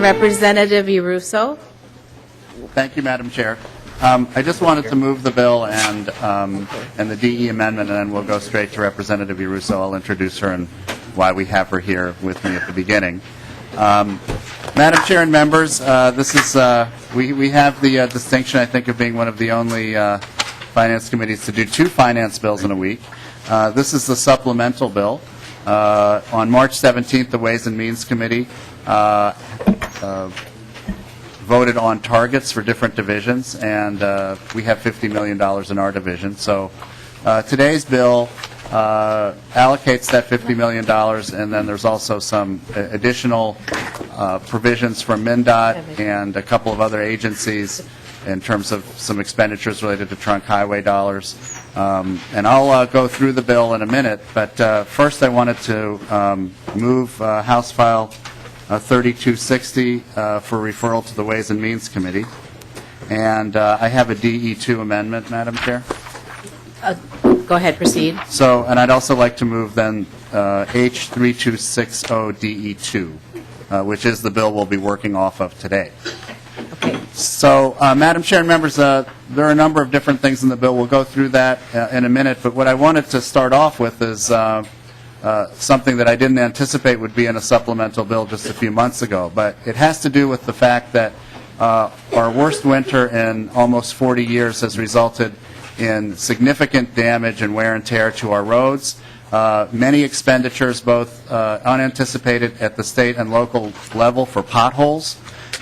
Representative Yarusso. Thank you, Madam Chair. I just wanted to move the bill and the DE amendment, and then we'll go straight to Representative Yarusso. I'll introduce her and why we have her here with me at the beginning. Madam Chair and members, this is we have the distinction, I think, of being one of the only finance committees to do two finance bills in a week. This is the supplemental bill. On March 17th, the Ways and Means Committee voted on targets for different divisions, and we have $50 million in our division. So today's bill allocates that $50 million, and then there's also some additional provisions from MnDOT and a couple of other agencies in terms of some expenditures related to trunk highway dollars. And I'll go through the bill in a minute, but first I wanted to move House File 3260 for referral to the Ways and Means Committee. And I have a DE2 amendment, Madam Chair. Go ahead, proceed. So, and I'd also like to move then H3260 DE2, which is the bill we'll be working off of today. Okay. So, Madam Chair and members, there are a number of different things in the bill. We'll go through that in a minute, but what I wanted to start off with is something that I didn't anticipate would be in a supplemental bill just a few months ago, but it has to do with the fact that our worst winter in almost 40 years has resulted in significant damage and wear and tear to our roads. Many expenditures, both unanticipated at the state and local level for potholes.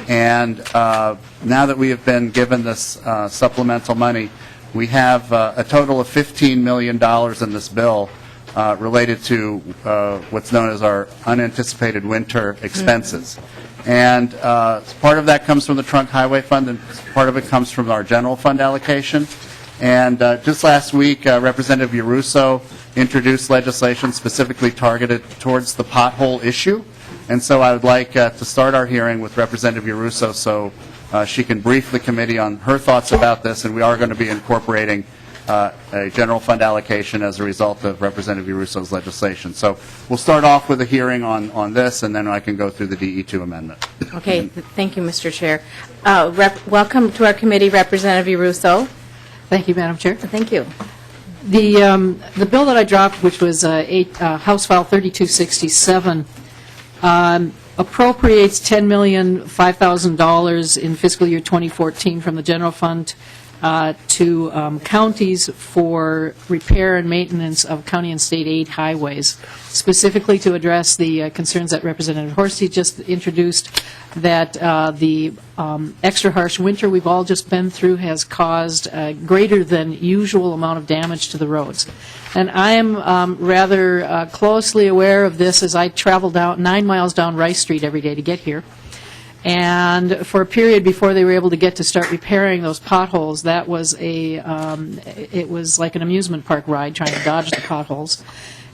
And now that we have been given this supplemental money, we have a total of $15 million in this bill related to what's known as our unanticipated winter expenses. And part of that comes from the Trunk Highway Fund, and part of it comes from our general fund allocation. And just last week, Representative Yarusso introduced legislation specifically targeted towards the pothole issue. And so I would like to start our hearing with Representative Yarusso so she can brief the committee on her thoughts about this, and we are going to be incorporating a general fund allocation as a result of Representative Yarusso's legislation. So we'll start off with a hearing on this, and then I can go through the DE2 amendment. Okay. Thank you, Mr. Chair. Welcome to our committee, Representative Yarusso. Thank you, Madam Chair. Thank you. The bill that I dropped, which was House File 3267, appropriates $10,005,000 in fiscal year 2014 from the general fund to counties for repair and maintenance of county and state aid highways, specifically to address the concerns that Representative Hornstein just introduced, that the extra harsh winter we've all just been through has caused a greater than usual amount of damage to the roads. And I am rather closely aware of this as I travel down 9 miles down Rice Street every day to get here. And for a period before they were able to start repairing those potholes, that was it was like an amusement park ride trying to dodge the potholes.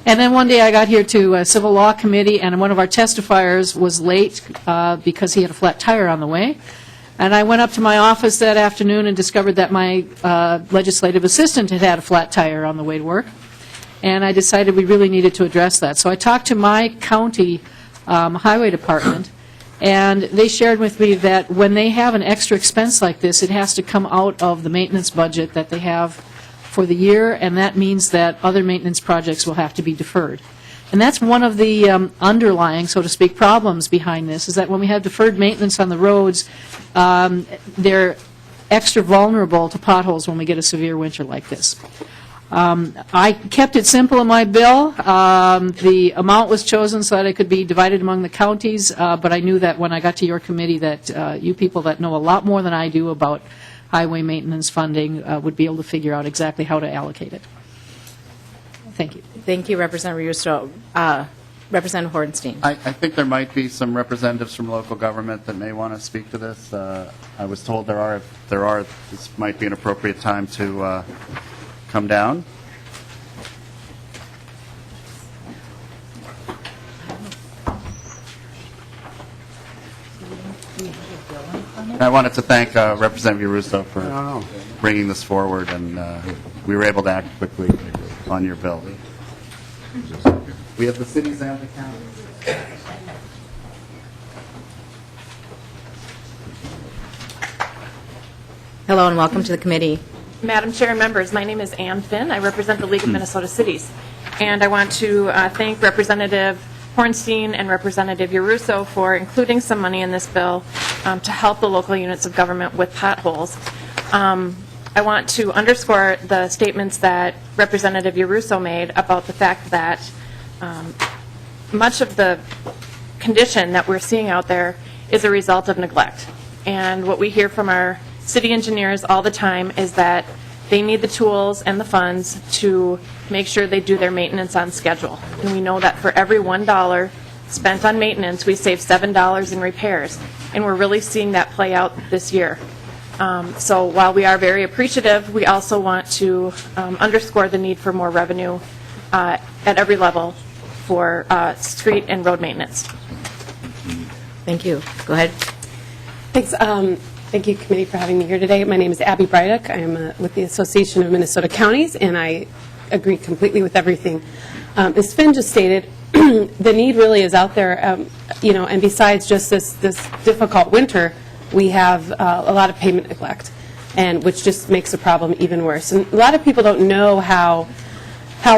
And then one day I got here to a Civil Law Committee, and one of our testifiers was late because he had a flat tire on the way. And I went up to my office that afternoon and discovered that my legislative assistant had had a flat tire on the way to work. And I decided we really needed to address that. So I talked to my county highway department, and they shared with me that when they have an extra expense like this, it has to come out of the maintenance budget that they have for the year, and that means that other maintenance projects will have to be deferred. And that's one of the underlying, so to speak, problems behind this, is that when we have deferred maintenance on the roads, they're extra vulnerable to potholes when we get a severe winter like this. I kept it simple in my bill. The amount was chosen so that it could be divided among the counties, but I knew that when I got to your committee that you people that know a lot more than I do about highway maintenance funding would be able to figure out exactly how to allocate it. Thank you. Thank you, Representative Yarusso. Representative Hornstein. I think there might be some representatives from local government that may want to speak to this. I was told there are. This might be an appropriate time to come down. I wanted to thank Representative Yarusso for bringing this forward, and we were able to act quickly on your bill. We have the cities and the counties. Hello and welcome to the committee. Madam Chair and members, my name is Ann Finn. I represent the League of Minnesota Cities. And I want to thank Representative Hornstein and Representative Yarusso for including some money in this bill to help the local units of government with potholes. I want to underscore the statements that Representative Yarusso made about the fact that much of the condition that we're seeing out there is a result of neglect. And what we hear from our city engineers all the time is that they need the tools and the funds to make sure they do their maintenance on schedule. And we know that for every $1 spent on maintenance, we save $7 in repairs. And we're really seeing that play out this year. So while we are very appreciative, we also want to underscore the need for more revenue at every level for street and road maintenance. Thank you. Go ahead. Thanks. Thank you, committee, for having me here today. My name is Abby Bryduck. I am with the Association of Minnesota Counties, and I agree completely with everything. As Finn just stated, the need really is out there, and besides just this difficult winter, we have a lot of payment neglect, and which just makes the problem even worse. And a lot of people don't know how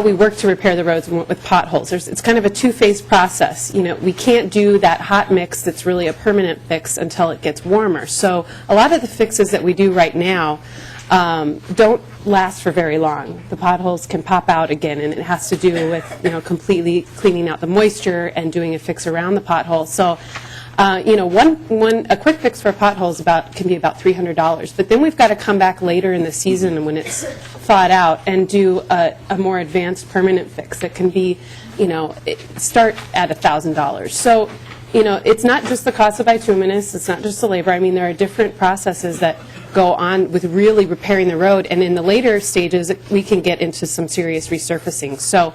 we work to repair the roads with potholes. It's kind of a two-phase process. We can't do that hot mix that's really a permanent fix until it gets warmer. So a lot of the fixes that we do right now don't last for very long. The potholes can pop out again, and it has to do with completely cleaning out the moisture and doing a fix around the pothole. So a quick fix for a pothole can be about $300, but then we've got to come back later in the season when it's thawed out and do a more advanced permanent fix that can be, start at $1,000. So, it's not just the cost of bituminous, it's not just the labor. I mean, there are different processes that go on with really repairing the road, and in the later stages, we can get into some serious resurfacing. So,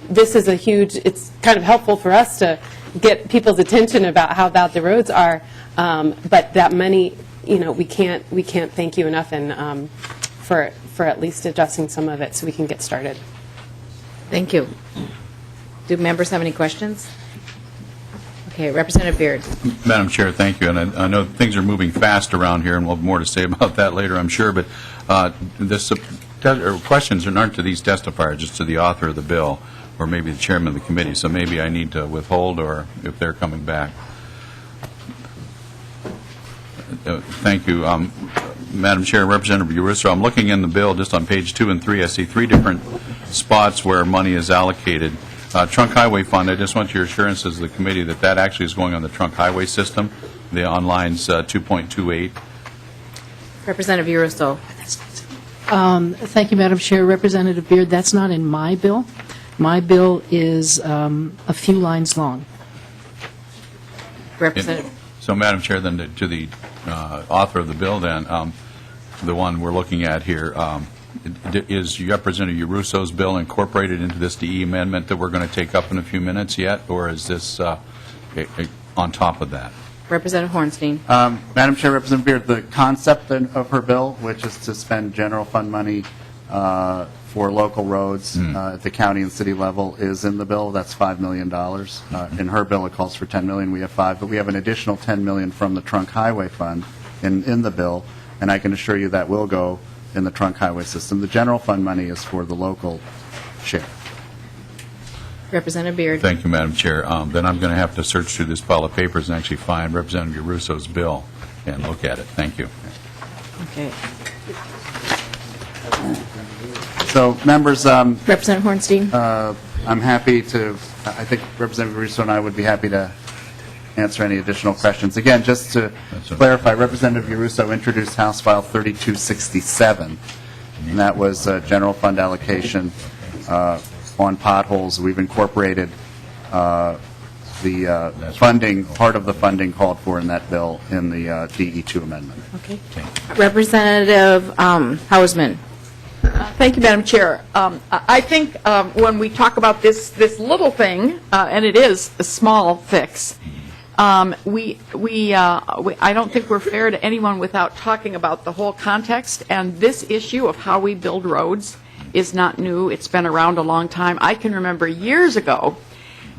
this is it's kind of helpful for us to get people's attention about how bad the roads are, but that money, we can't thank you enough and for at least adjusting some of it so we can get started. Thank you. Do members have any questions? Okay, Representative Beard. Madam Chair, thank you. And I know things are moving fast around here, and we'll have more to say about that later, I'm sure. But questions aren't to these testifiers, just to the author of the bill, or maybe the chairman of the committee. So maybe I need to withhold, or if they're coming back. Thank you. Madam Chair, Representative Yarusso, I'm looking in the bill just on page 2 and 3. I see 3 different spots where money is allocated. Trunk Highway Fund, I just want your assurances of the committee that actually is going on the trunk highway system, on lines 2.28. Representative Yarusso. Thank you, Madam Chair. Representative Beard, that's not in my bill. My bill is a few lines long. Representative. So, Madam Chair, then to the author of the bill, then, the one we're looking at here, is Representative Yarusso's bill incorporated into this DE amendment that we're going to take up in a few minutes yet, or is this on top of that? Representative Hornstein. Madam Chair, Representative Beard, the concept of her bill, which is to spend general fund money for local roads at the county and city level, is in the bill. That's $5 million. In her bill, it calls for $10 million. We have 5, but we have an additional $10 million from the Trunk Highway Fund in the bill, and I can assure you that will go in the trunk highway system. The general fund money is for the local share. Representative Beard. Thank you, Madam Chair. Then I'm going to have to search through this pile of papers and actually find Representative Yarusso's bill and look at it. Thank you. Okay. So, members, Representative Hornstein. I'm happy to, I think Representative Yarusso and I would be happy to answer any additional questions. Again, just to clarify, Representative Yarusso introduced House File 3267, and that was general fund allocation on potholes. We've incorporated the funding, part of the funding called for in that bill in the DE2 amendment. Okay. Representative Hausman. Thank you, Madam Chair. I think when we talk about this little thing, and it is a small fix, I don't think we're fair to anyone without talking about the whole context. And this issue of how we build roads is not new. It's been around a long time. I can remember years ago,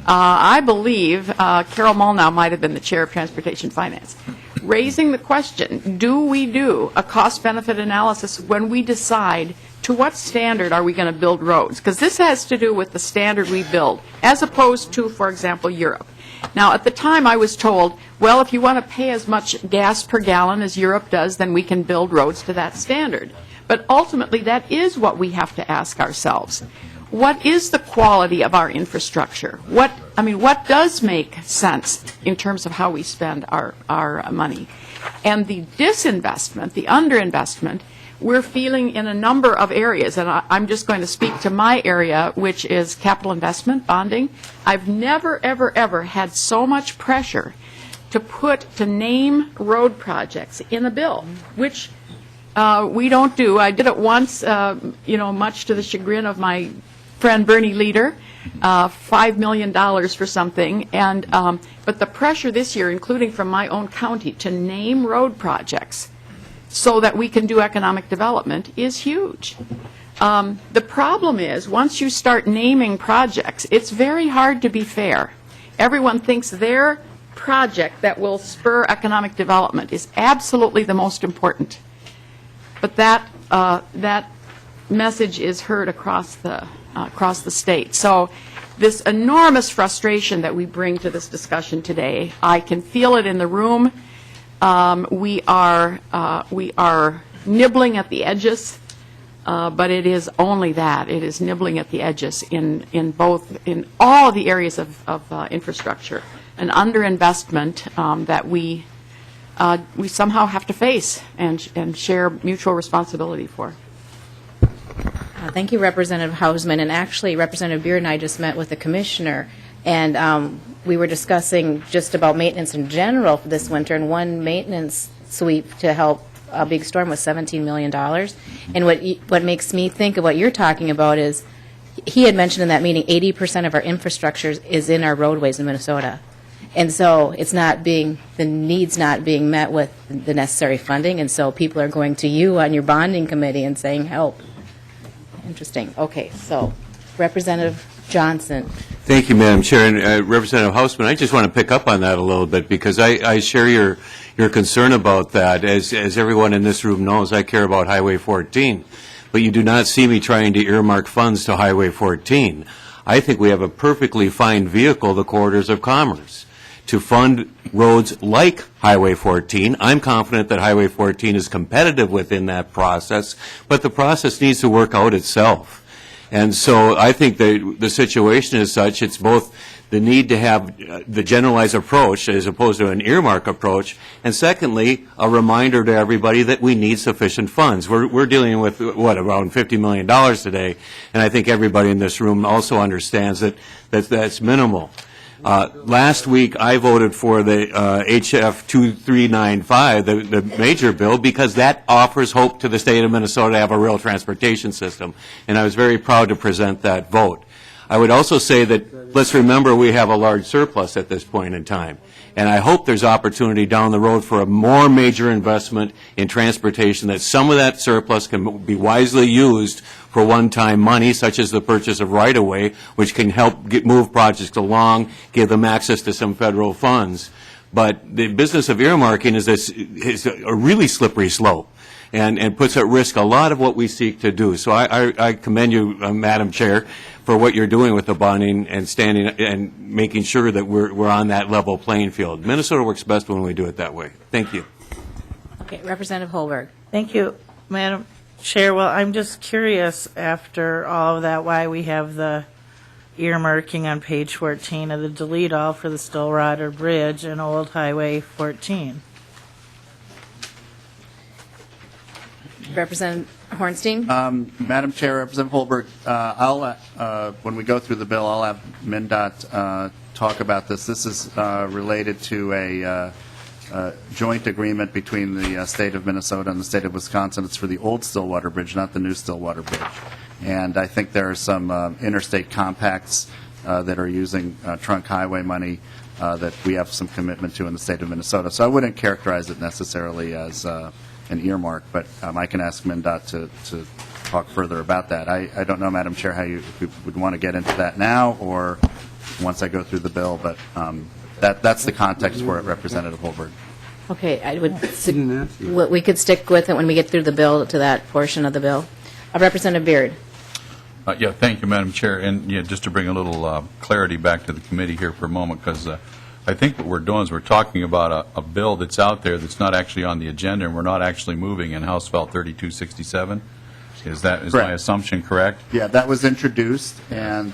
I believe Carol Molnow might have been the chair of Transportation Finance. raising the question, do we do a cost-benefit analysis when we decide to what standard are we going to build roads? Because this has to do with the standard we build, as opposed to, for example, Europe. Now, at the time, I was told, well, if you want to pay as much gas per gallon as Europe does, then we can build roads to that standard. But ultimately, that is what we have to ask ourselves. What is the quality of our infrastructure? What does make sense in terms of how we spend our money? And the disinvestment, the underinvestment, we're feeling in a number of areas, and I'm just going to speak to my area, which is capital investment, bonding. I've never, ever, ever had so much pressure to name road projects in a bill, which we don't do. I did it once, much to the chagrin of my friend Bernie Leader, $5 million for something, but the pressure this year, including from my own county, to name road projects so that we can do economic development is huge. The problem is, once you start naming projects, it's very hard to be fair. Everyone thinks their project that will spur economic development is absolutely the most important. But that message is heard across the state. So this enormous frustration that we bring to this discussion today, I can feel it in the room. We are nibbling at the edges, but it is only that. It is nibbling at the edges in all the areas of infrastructure, an underinvestment that we somehow have to face and share mutual responsibility for. Thank you, Representative Hausman. And actually, Representative Beard and I just met with the commissioner, and we were discussing just about maintenance in general for this winter, and one maintenance sweep to help a big storm was $17 million. And what makes me think of what you're talking about is, he had mentioned in that meeting 80% of our infrastructure is in our roadways in Minnesota. And so the need's not being met with the necessary funding, and so people are going to you on your bonding committee and saying, help. Interesting. Okay, so Representative Johnson. Thank you, Madam Chair. And Representative Hausman, I just want to pick up on that a little bit, because I share your concern about that. As everyone in this room knows, I care about Highway 14, but you do not see me trying to earmark funds to Highway 14. I think we have a perfectly fine vehicle, the Corridors of Commerce, to fund roads like Highway 14. I'm confident that Highway 14 is competitive within that process, but the process needs to work out itself. And so I think the situation is such, it's both the need to have the generalized approach as opposed to an earmark approach, and secondly, a reminder to everybody that we need sufficient funds. We're dealing with, around $50 million today, and I think everybody in this room also understands that's minimal. Last week, I voted for the HF 2395, the major bill, because that offers hope to the state of Minnesota to have a real transportation system, and I was very proud to present that vote. I would also say that let's remember we have a large surplus at this point in time, and I hope there's opportunity down the road for a more major investment in transportation, that some of that surplus can be wisely used for one-time money, such as the purchase of right-of-way, which can help move projects along, give them access to some federal funds. But the business of earmarking is a really slippery slope, and puts at risk a lot of what we seek to do. So I commend you, Madam Chair, for what you're doing with the bonding and standing and making sure that we're on that level playing field. Minnesota works best when we do it that way. Thank you. Okay, Representative Holberg. Thank you, Madam Chair. Well, I'm just curious, after all of that, why we have the earmarking on page 14 of the delete all for the Stillwater Bridge and Old Highway 14. Representative Hornstein. Madam Chair, Representative Holberg, when we go through the bill, I'll have MnDOT talk about this. This is related to a joint agreement between the state of Minnesota and the state of Wisconsin. It's for the old Stillwater Bridge, not the new Stillwater Bridge. And I think there are some interstate compacts that are using trunk highway money that we have some commitment to in the state of Minnesota. So I wouldn't characterize it necessarily as an earmark, but I can ask MnDOT to talk further about that. I don't know, Madam Chair, if you would want to get into that now or once I go through the bill, but that's the context for it, Representative Holberg. Okay, we could stick with it when we get through the bill, to that portion of the bill. Representative Beard. Yeah, thank you, Madam Chair. And yeah, just to bring a little clarity back to the committee here for a moment, because I think what we're doing is we're talking about a bill that's out there that's not actually on the agenda, and we're not actually moving in House File 3267. Is my Correct. assumption correct? Yeah, that was introduced, and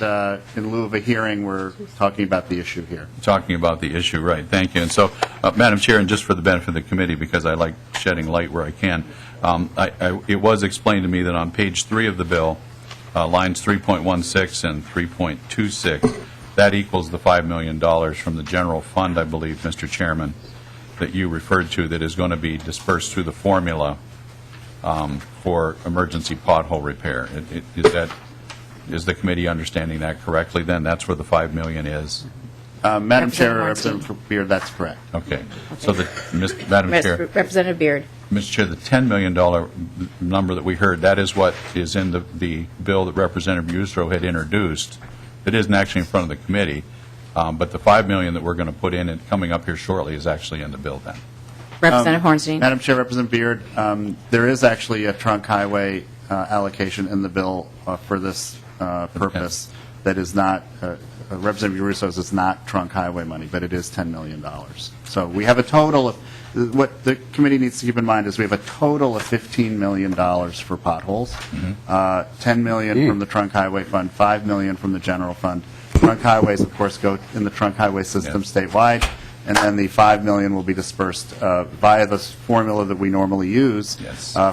in lieu of a hearing, we're talking about the issue here. Talking about the issue, right. Thank you. And so, Madam Chair, and just for the benefit of the committee, because I like shedding light where I can, it was explained to me that on page 3 of the bill, lines 3.16 and 3.26, that equals the $5 million from the general fund, I believe, Mr. Chairman, that you referred to, that is going to be dispersed through the formula for emergency pothole repair. Is the committee understanding that correctly then? That's where the $5 million is? Madam Chair, Representative Representative Beard, that's correct. Okay. So, Madam Chair. Representative Beard. Mr. Chair, the $10 million number that we heard, that is what is in the bill that Representative Yarusso had introduced. It isn't actually in front of the committee, but the $5 million that we're going to put in and coming up here shortly is actually in the bill then. Representative Hornstein. Madam Chair, Representative Beard, there is actually a trunk highway allocation in the bill for this purpose that is not, Representative Yarusso's is not trunk highway money, but it is $10 million. So we have a total of, what the committee needs to keep in mind is we have a total of $15 million for potholes, $10 million from the trunk highway fund, $5 million from the general fund. Trunk highways, of course, go in the trunk highway system statewide, and then the $5 million will be dispersed via the formula that we normally use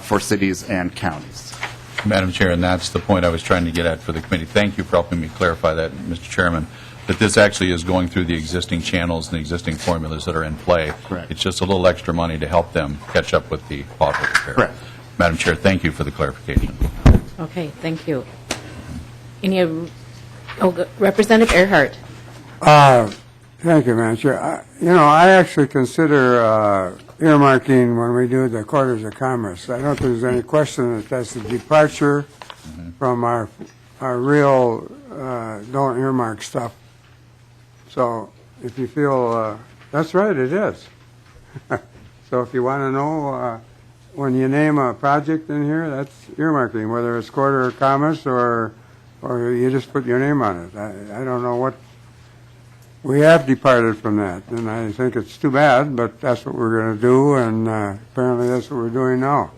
for cities and counties. Madam Chair, and that's the point I was trying to get at for the committee. Thank you for helping me clarify that, Mr. Chairman, that this actually is going through the existing channels and the existing formulas that are in play. Correct. It's just a little extra money to help them catch up with the pothole repair. Correct. Madam Chair, thank you for the clarification. Okay, thank you. Representative Earhart. Thank you, Madam Chair. I actually consider earmarking when we do the quarters of commerce. I don't think there's any question that that's a departure from our real don't earmark stuff. So if you feel, that's right, it is. So if you want to know, when you name a project in here, that's earmarking, whether it's quarter of commerce or you just put your name on it. I don't know what. We have departed from that, and I think it's too bad, but that's what we're going to do, and apparently that's what we're doing now.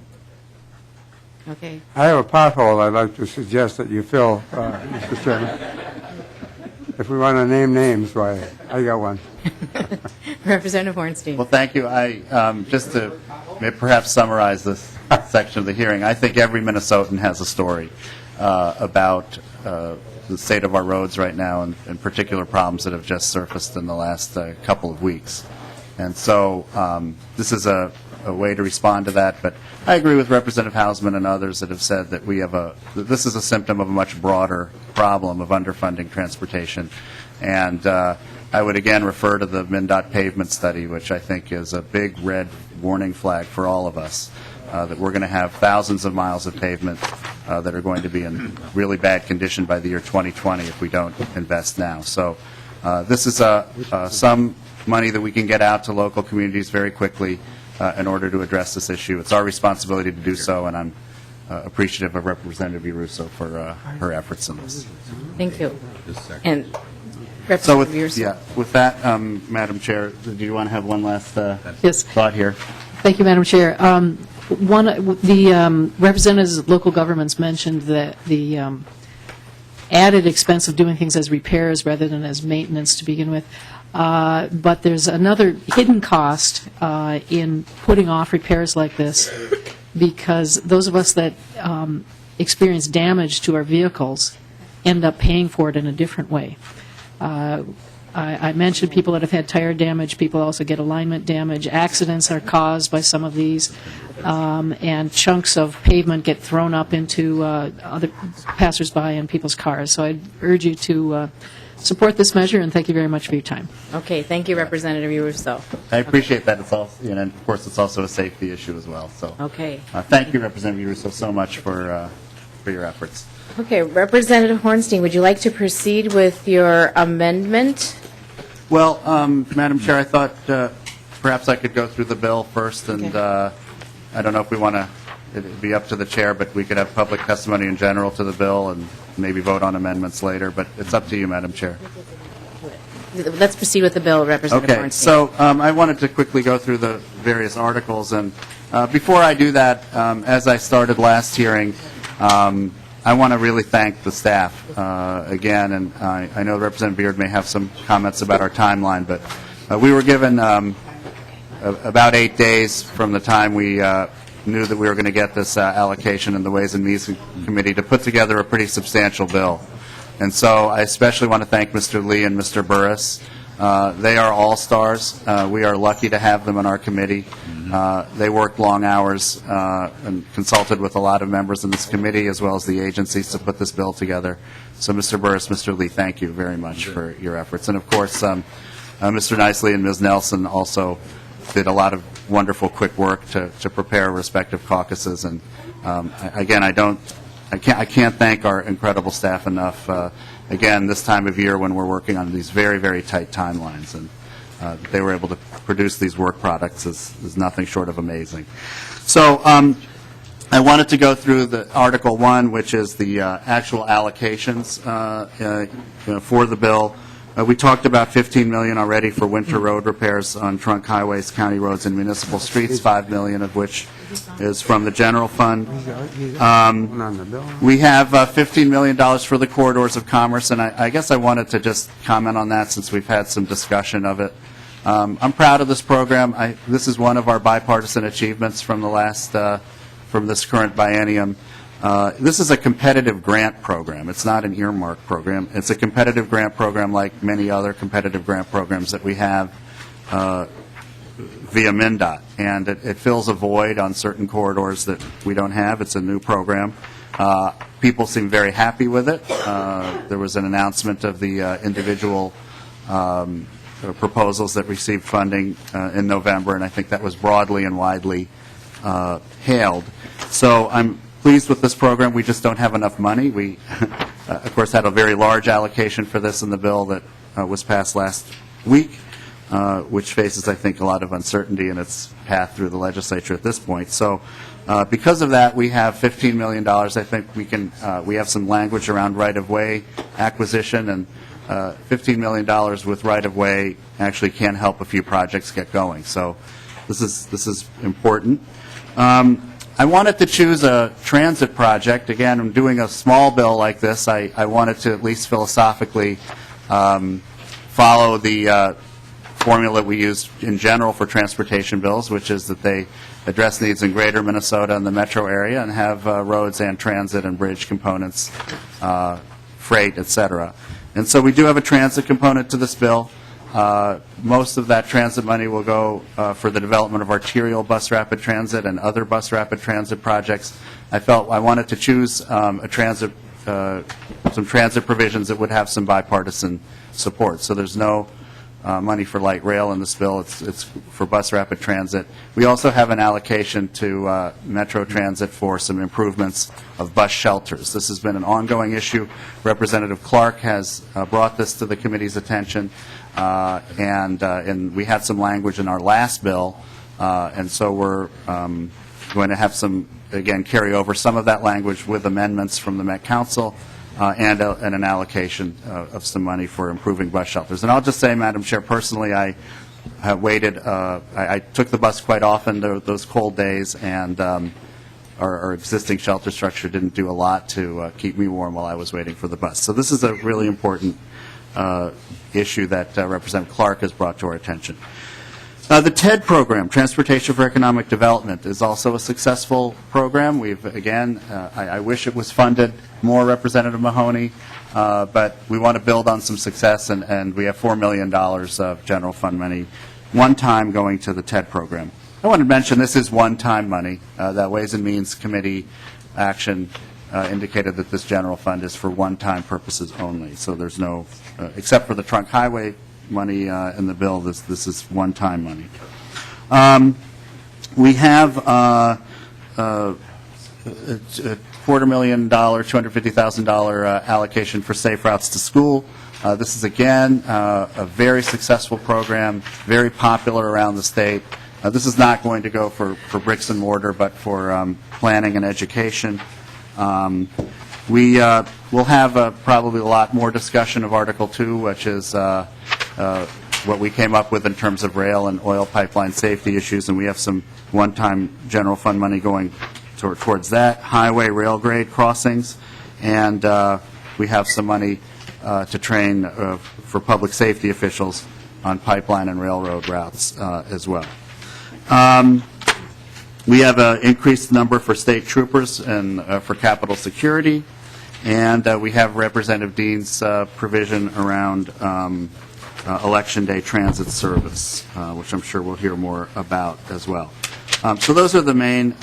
Okay. I have a pothole I'd like to suggest that you fill, Mr. Chairman. If we want to name names, why, I got one. Representative Hornstein. Well, thank you. Just to perhaps summarize this section of the hearing, I think every Minnesotan has a story about the state of our roads right now and particular problems that have just surfaced in the last couple of weeks. And so this is a way to respond to that. But I agree with Representative Hausman and others that have said that this is a symptom of a much broader problem of underfunding transportation. And I would again refer to the MnDOT pavement study, which I think is a big red warning flag for all of us, that we're going to have thousands of miles of pavement that are going to be in really bad condition by the year 2020 if we don't invest now. So this is some money that we can get out to local communities very quickly in order to address this issue. It's our responsibility to do so, and I'm appreciative of Representative Yarusso for her efforts in this. Thank you. And So Representative with that, Madam Chair, do you want to have one last Yes. thought here? Thank you, Madam Chair. The representatives of local governments mentioned that the added expense of doing things as repairs rather than as maintenance to begin with. But there's another hidden cost in putting off repairs like this, because those of us that experience damage to our vehicles end up paying for it in a different way. I mentioned people that have had tire damage. People also get alignment damage. Accidents are caused by some of these, and chunks of pavement get thrown up into other passersby and people's cars. So I'd urge you to support this measure, and thank you very much for your time. Okay, thank you, Representative Yarusso. I appreciate that. It's also, and of course, it's also a safety issue as well. So, Okay. Thank you, Representative Yarusso, so much for your efforts. Okay, Representative Hornstein, would you like to proceed with your amendment? Well, Madam Chair, I thought perhaps I could go through the bill first, and I don't know if we want to, it'd be up to the chair, but we could have public testimony in general to the bill and maybe vote on amendments later, but it's up to you, Madam Chair. Let's proceed with the bill, Representative Okay, Hornstein. so I wanted to quickly go through the various articles, and before I do that, as I started last hearing, I want to really thank the staff again, and I know Representative Beard may have some comments about our timeline, but we were given about 8 days from the time we knew that we were going to get this allocation in the Ways and Means Committee to put together a pretty substantial bill. And so I especially want to thank Mr. Lee and Mr. Burris. They are all-stars. We are lucky to have them on our committee. They worked long hours and consulted with a lot of members in this committee as well as the agencies to put this bill together. So Mr. Burris, Mr. Lee, thank you very much for your efforts. And of course, Mr. Nicely and Ms. Nelson also did a lot of wonderful quick work to prepare respective caucuses. And again, I can't thank our incredible staff enough. Again, this time of year when we're working on these very, very tight timelines, and they were able to produce these work products is nothing short of amazing. So I wanted to go through the Article 1, which is the actual allocations for the bill. We talked about $15 million already for winter road repairs on trunk highways, county roads, and municipal streets, $5 million of which is from the general fund. We have $15 million for the corridors of commerce, and I guess I wanted to just comment on that since we've had some discussion of it. I'm proud of this program. This is one of our bipartisan achievements from the last, from this current biennium. This is a competitive grant program. It's not an earmark program. It's a competitive grant program like many other competitive grant programs that we have via MnDOT. And it fills a void on certain corridors that we don't have. It's a new program. People seem very happy with it. There was an announcement of the individual proposals that received funding in November, and I think that was broadly and widely hailed. So I'm pleased with this program. We just don't have enough money. We, of course, had a very large allocation for this in the bill that was passed last week, which faces, I think, a lot of uncertainty in its path through the legislature at this point. So because of that, we have $15 million. I think we have some language around right-of-way acquisition, and $15 million with right-of-way actually can help a few projects get going. So this is important. I wanted to choose a transit project. Again, I'm doing a small bill like this. I wanted to at least philosophically follow the formula we use in general for transportation bills, which is that they address needs in greater Minnesota and the metro area and have roads and transit and bridge components, freight, et cetera. And so we do have a transit component to this bill. Most of that transit money will go for the development of arterial bus rapid transit and other bus rapid transit projects. I felt I wanted to choose some transit provisions that would have some bipartisan support. So there's no money for light rail in this bill. It's for bus rapid transit. We also have an allocation to Metro Transit for some improvements of bus shelters. This has been an ongoing issue. Representative Clark has brought this to the committee's attention. And we had some language in our last bill, and so we're going to have some, again, carry over some of that language with amendments from the Met Council and an allocation of some money for improving bus shelters. And I'll just say, Madam Chair, personally, I waited, I took the bus quite often those cold days, and our existing shelter structure didn't do a lot to keep me warm while I was waiting for the bus. So this is a really important issue that Representative Clark has brought to our attention. The TED program, Transportation for Economic Development, is also a successful program. We've, again, I wish it was funded more, Representative Mahoney, but we want to build on some success, and we have $4 million of general fund money, one time going to the TED program. I want to mention this is one-time money. That Ways and Means Committee action indicated that this general fund is for one-time purposes only. So there's no, except for the trunk highway money in the bill, this is one-time money. We have a $250,000 allocation for safe routes to school. This is, again, a very successful program, very popular around the state. This is not going to go for bricks and mortar, but for planning and education. We will have probably a lot more discussion of Article 2, which is what we came up with in terms of rail and oil pipeline safety issues, and we have some one-time general fund money going towards that, highway rail grade crossings, and we have some money to train for public safety officials on pipeline and railroad routes as well. We have an increased number for state troopers and for capital security, and we have Representative Dean's provision around Election Day transit service, which I'm sure we'll hear more about as well. So those are the main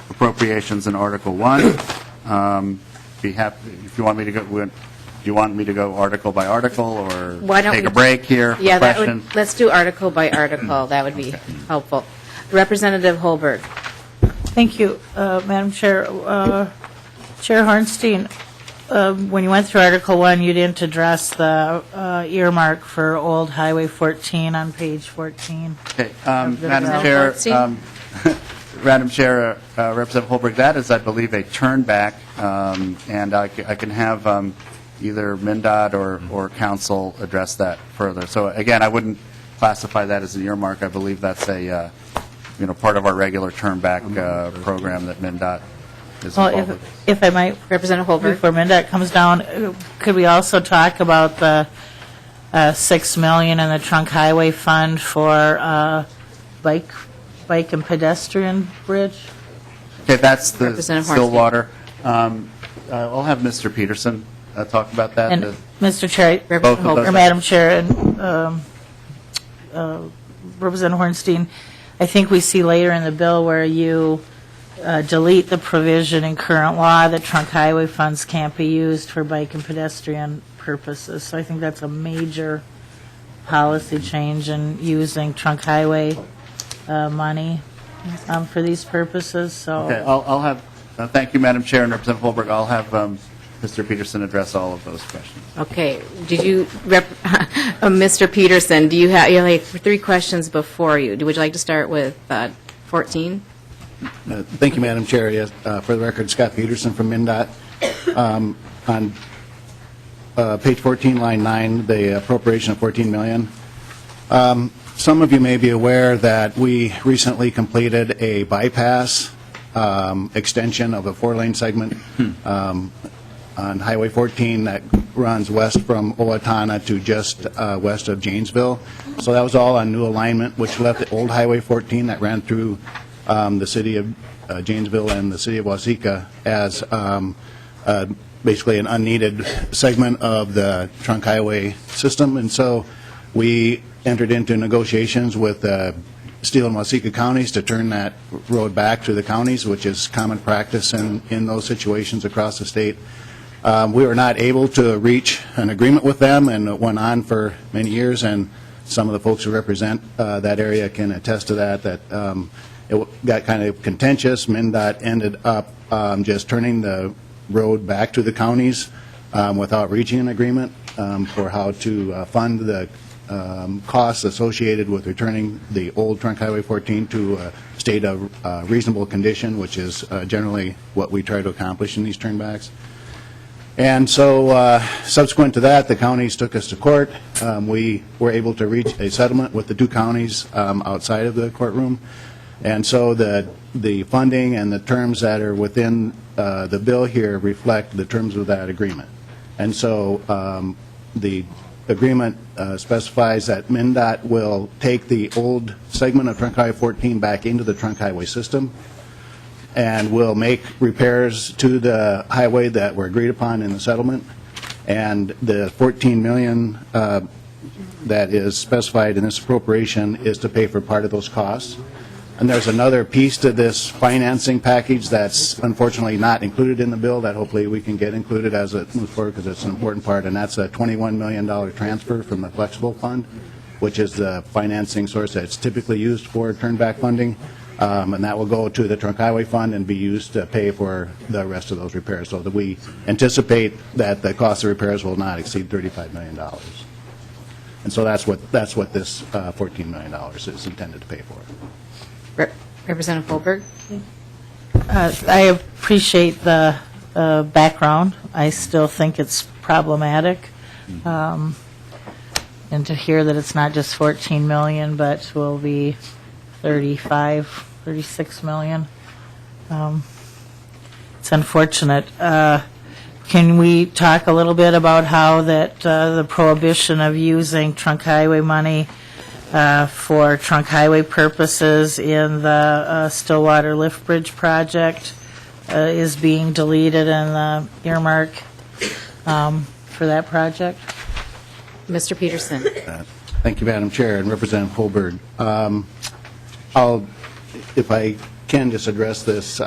appropriations in Article 1. Be happy if you want me to go. Do you want me to go article by article, or Why don't take we- a break here? For Yeah, question? let's do article by article. That would be helpful. Representative Holberg. Thank you, Madam Chair. Chair Hornstein, when you went through Article 1, you didn't address the earmark for Old Highway 14 on page 14. Okay, Of the Madam bill. Chair, Hornstein? Madam Chair, Representative Holberg, that is, I believe, a turnback, and I can have either MnDOT or Council address that further. So again, I wouldn't classify that as an earmark. I believe that's a part of our regular turnback program that MnDOT is involved Well, with. if I might, Representative Holberg. before MnDOT comes down, could we also talk about the $6 million in the Trunk Highway Fund for bike and pedestrian bridge? Okay, that's the Representative Hornstein. Stillwater. I'll have Mr. Peterson talk about that. And Mr. Chair, Both of those. or Madam Chair, and Representative Hornstein, I think we see later in the bill where you delete the provision in current law that trunk highway funds can't be used for bike and pedestrian purposes. So I think that's a major policy change in using trunk highway money for these purposes, so. Okay, I'll have, thank you, Madam Chair and Representative Holberg. I'll have Mr. Peterson address all of those questions. Okay. Did you, Mr. Peterson, do you have 3 questions before you? Would you like to start with 14? Thank you, Madam Chair. Yes, for the record, Scott Peterson from MnDOT. On page 14, line 9, the appropriation of $14 million. Some of you may be aware that we recently completed a bypass extension of a 4-lane segment on Highway 14 that runs west from Owatonna to just west of Janesville. So that was all on new alignment, which left the old Highway 14 that ran through the city of Janesville and the city of Waseca as basically an unneeded segment of the trunk highway system. And so we entered into negotiations with Steele and Waseca counties to turn that road back to the counties, which is common practice in those situations across the state. We were not able to reach an agreement with them, and it went on for many years, and some of the folks who represent that area can attest to that it got kind of contentious. MnDOT ended up just turning the road back to the counties without reaching an agreement for how to fund the costs associated with returning the old Trunk Highway 14 to a state of reasonable condition, which is generally what we try to accomplish in these turnbacks. And so subsequent to that, the counties took us to court. We were able to reach a settlement with the 2 counties outside of the courtroom. And so the funding and the terms that are within the bill here reflect the terms of that agreement. And so the agreement specifies that MnDOT will take the old segment of Trunk Highway 14 back into the trunk highway system and will make repairs to the highway that were agreed upon in the settlement. And the $14 million that is specified in this appropriation is to pay for part of those costs. And there's another piece to this financing package that's unfortunately not included in the bill that hopefully we can get included as it moves forward, because it's an important part, and that's a $21 million transfer from the flexible fund, which is the financing source that's typically used for turnback funding. and that will go to the Trunk Highway Fund and be used to pay for the rest of those repairs, so that we anticipate that the cost of repairs will not exceed $35 million. And so that's what this $14 million is intended to pay for. Representative Holberg? I appreciate the background. I still think it's problematic. And to hear that it's not just 14 million, but will be 36 million. It's unfortunate. Can we talk a little bit about how that the prohibition of using trunk highway money for trunk highway purposes in the Stillwater Lift Bridge project is being deleted in the earmark for that project? Mr. Peterson? Thank you, Madam Chair, and Representative Holberg. I'll, if I can, just address this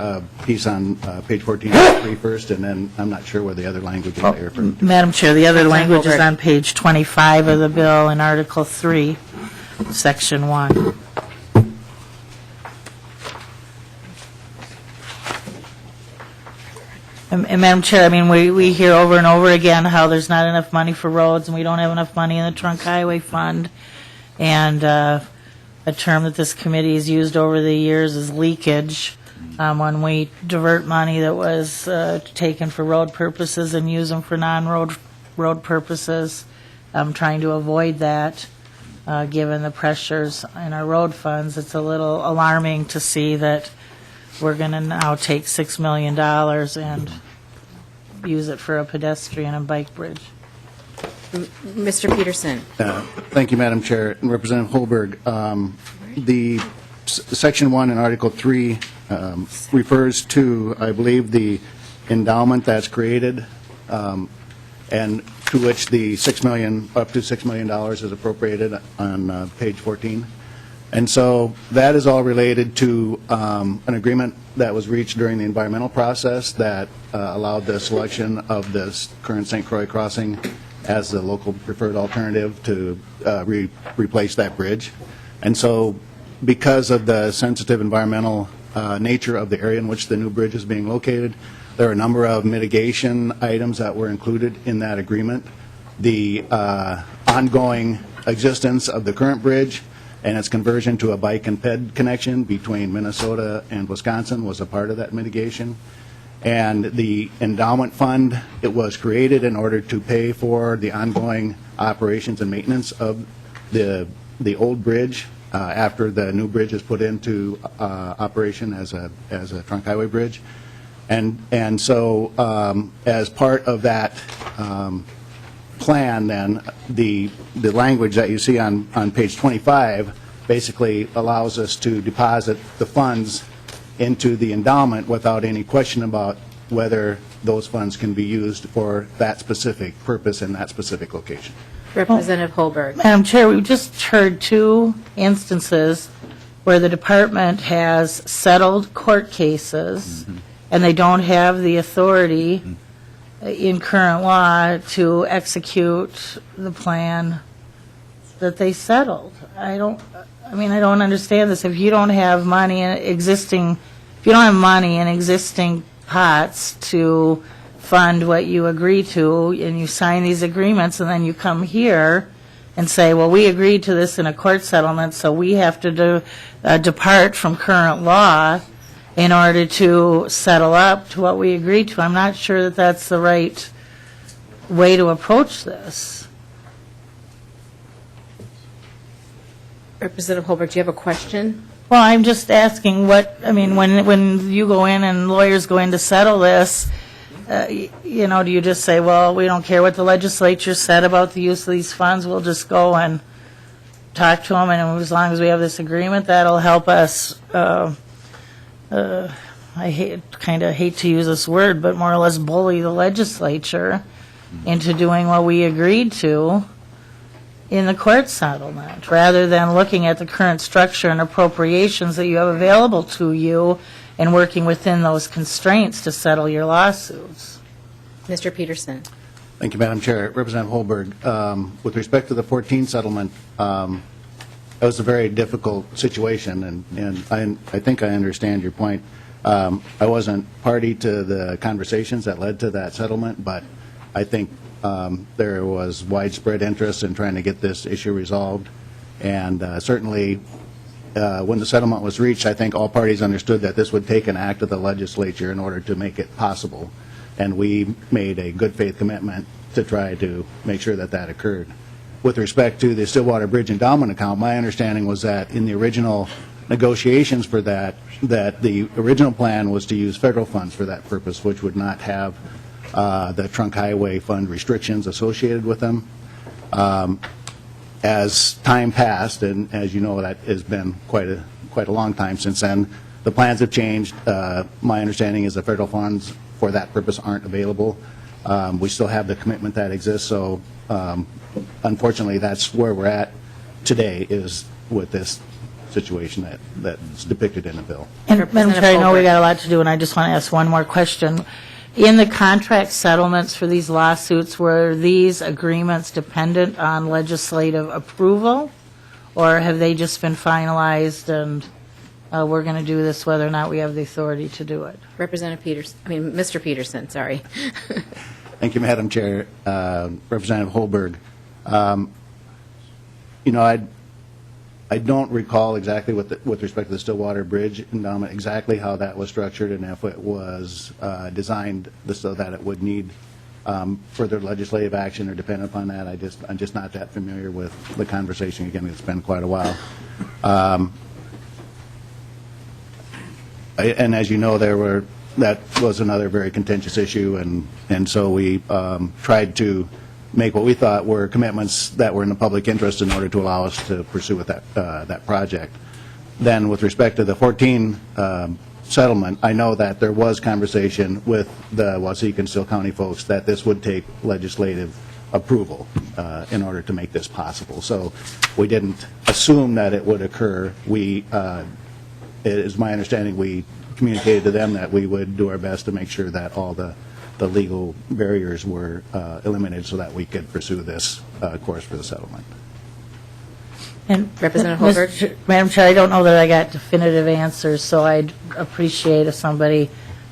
piece on page 14 first, and then I'm not sure where the other language is there. Madam Chair, the other language is on page 25 of the bill in Article 3, Section 1. And Madam Chair, I mean, we hear over and over again how there's not enough money for roads, and we don't have enough money in the Trunk Highway Fund. And a term that this committee has used over the years is leakage. When we divert money that was taken for road purposes and use them for non-road purposes, I'm trying to avoid that. Given the pressures in our road funds, it's a little alarming to see that we're going to now take $6 million and use it for a pedestrian and bike bridge. Mr. Peterson? Thank you, Madam Chair. And Representative Holberg, the Section 1 in Article 3 refers to, I believe, the endowment that's created and to which the $6 million, up to $6 million is appropriated on page 14. And so that is all related to an agreement that was reached during the environmental process that allowed the selection of this current St. Croix crossing as the local preferred alternative to replace that bridge. And so because of the sensitive environmental nature of the area in which the new bridge is being located, there are a number of mitigation items that were included in that agreement. The ongoing existence of the current bridge and its conversion to a bike and ped connection between Minnesota and Wisconsin was a part of that mitigation. And the endowment fund, it was created in order to pay for the ongoing operations and maintenance of the old bridge after the new bridge is put into operation as a trunk highway bridge. And so as part of that plan, then, the language that you see on page 25 basically allows us to deposit the funds into the endowment without any question about whether those funds can be used for that specific purpose in that specific location. Representative Holberg? Madam Chair, we've just heard two instances where the department has settled court cases and they don't have the authority in current law to execute the plan that they settled. I don't understand this. If you don't have money in existing pots to fund what you agree to, and you sign these agreements, and then you come here and say, well, we agreed to this in a court settlement, so we have to depart from current law in order to settle up to what we agreed to. I'm not sure that that's the right way to approach this. Representative Holberg, do you have a question? Well, I'm just asking when you go in and lawyers go in to settle this, do you just say, well, we don't care what the legislature said about the use of these funds, we'll just go and talk to them, and as long as we have this agreement, that'll help us, I hate to use this word, but more or less bully the legislature into doing what we agreed to in the court settlement, rather than looking at the current structure and appropriations that you have available to you and working within those constraints to settle your lawsuits. Mr. Peterson? Thank you, Madam Chair. Representative Holberg, with respect to the 14 settlement, was a very difficult situation, and I think I understand your point. I wasn't party to the conversations that led to that settlement, but I think there was widespread interest in trying to get this issue resolved, and certainly when the settlement was reached, I think all parties understood that this would take an act of the legislature in order to make it possible, and we made a good faith commitment to try to make sure that that occurred. With respect to the Stillwater Bridge endowment account, my understanding was that in the original negotiations for that the original plan was to use federal funds for that purpose, which would not have the Trunk Highway Fund restrictions associated with them. As time passed, and as you know, that has been quite a long time since then, the plans have changed. My understanding is the federal funds for that purpose aren't available. We still have the commitment that exists, so unfortunately, that's where we're at today, is with this situation that's depicted in the bill. And Madam Chair, I know we got a lot to do, and I just want to ask one more question. In the contract settlements for these lawsuits, were these agreements dependent on legislative approval, or have they just been finalized and we're going to do this whether or not we have the authority to do it? Mr. Peterson, sorry. Thank you, Madam Chair. Representative Holberg. I don't recall exactly with respect to the Stillwater Bridge endowment exactly how that was structured and if it was designed so that it would need further legislative action or depend upon that. I'm just not that familiar with the conversation. Again, it's been quite a while. And as you know, that was another very contentious issue, and so we tried to make what we thought were commitments that were in the public interest in order to allow us to pursue with that project. Then with respect to the 14 settlement, I know that there was conversation with the Waseca and Still County folks that this would take legislative approval in order to make this possible. So we didn't assume that it would occur. It is my understanding we communicated to them that we would do our best to make sure that all the legal barriers were eliminated so that we could pursue this course for the settlement. And Representative Holberg? Madam Chair, I don't know that I got definitive answers, so I'd appreciate if somebody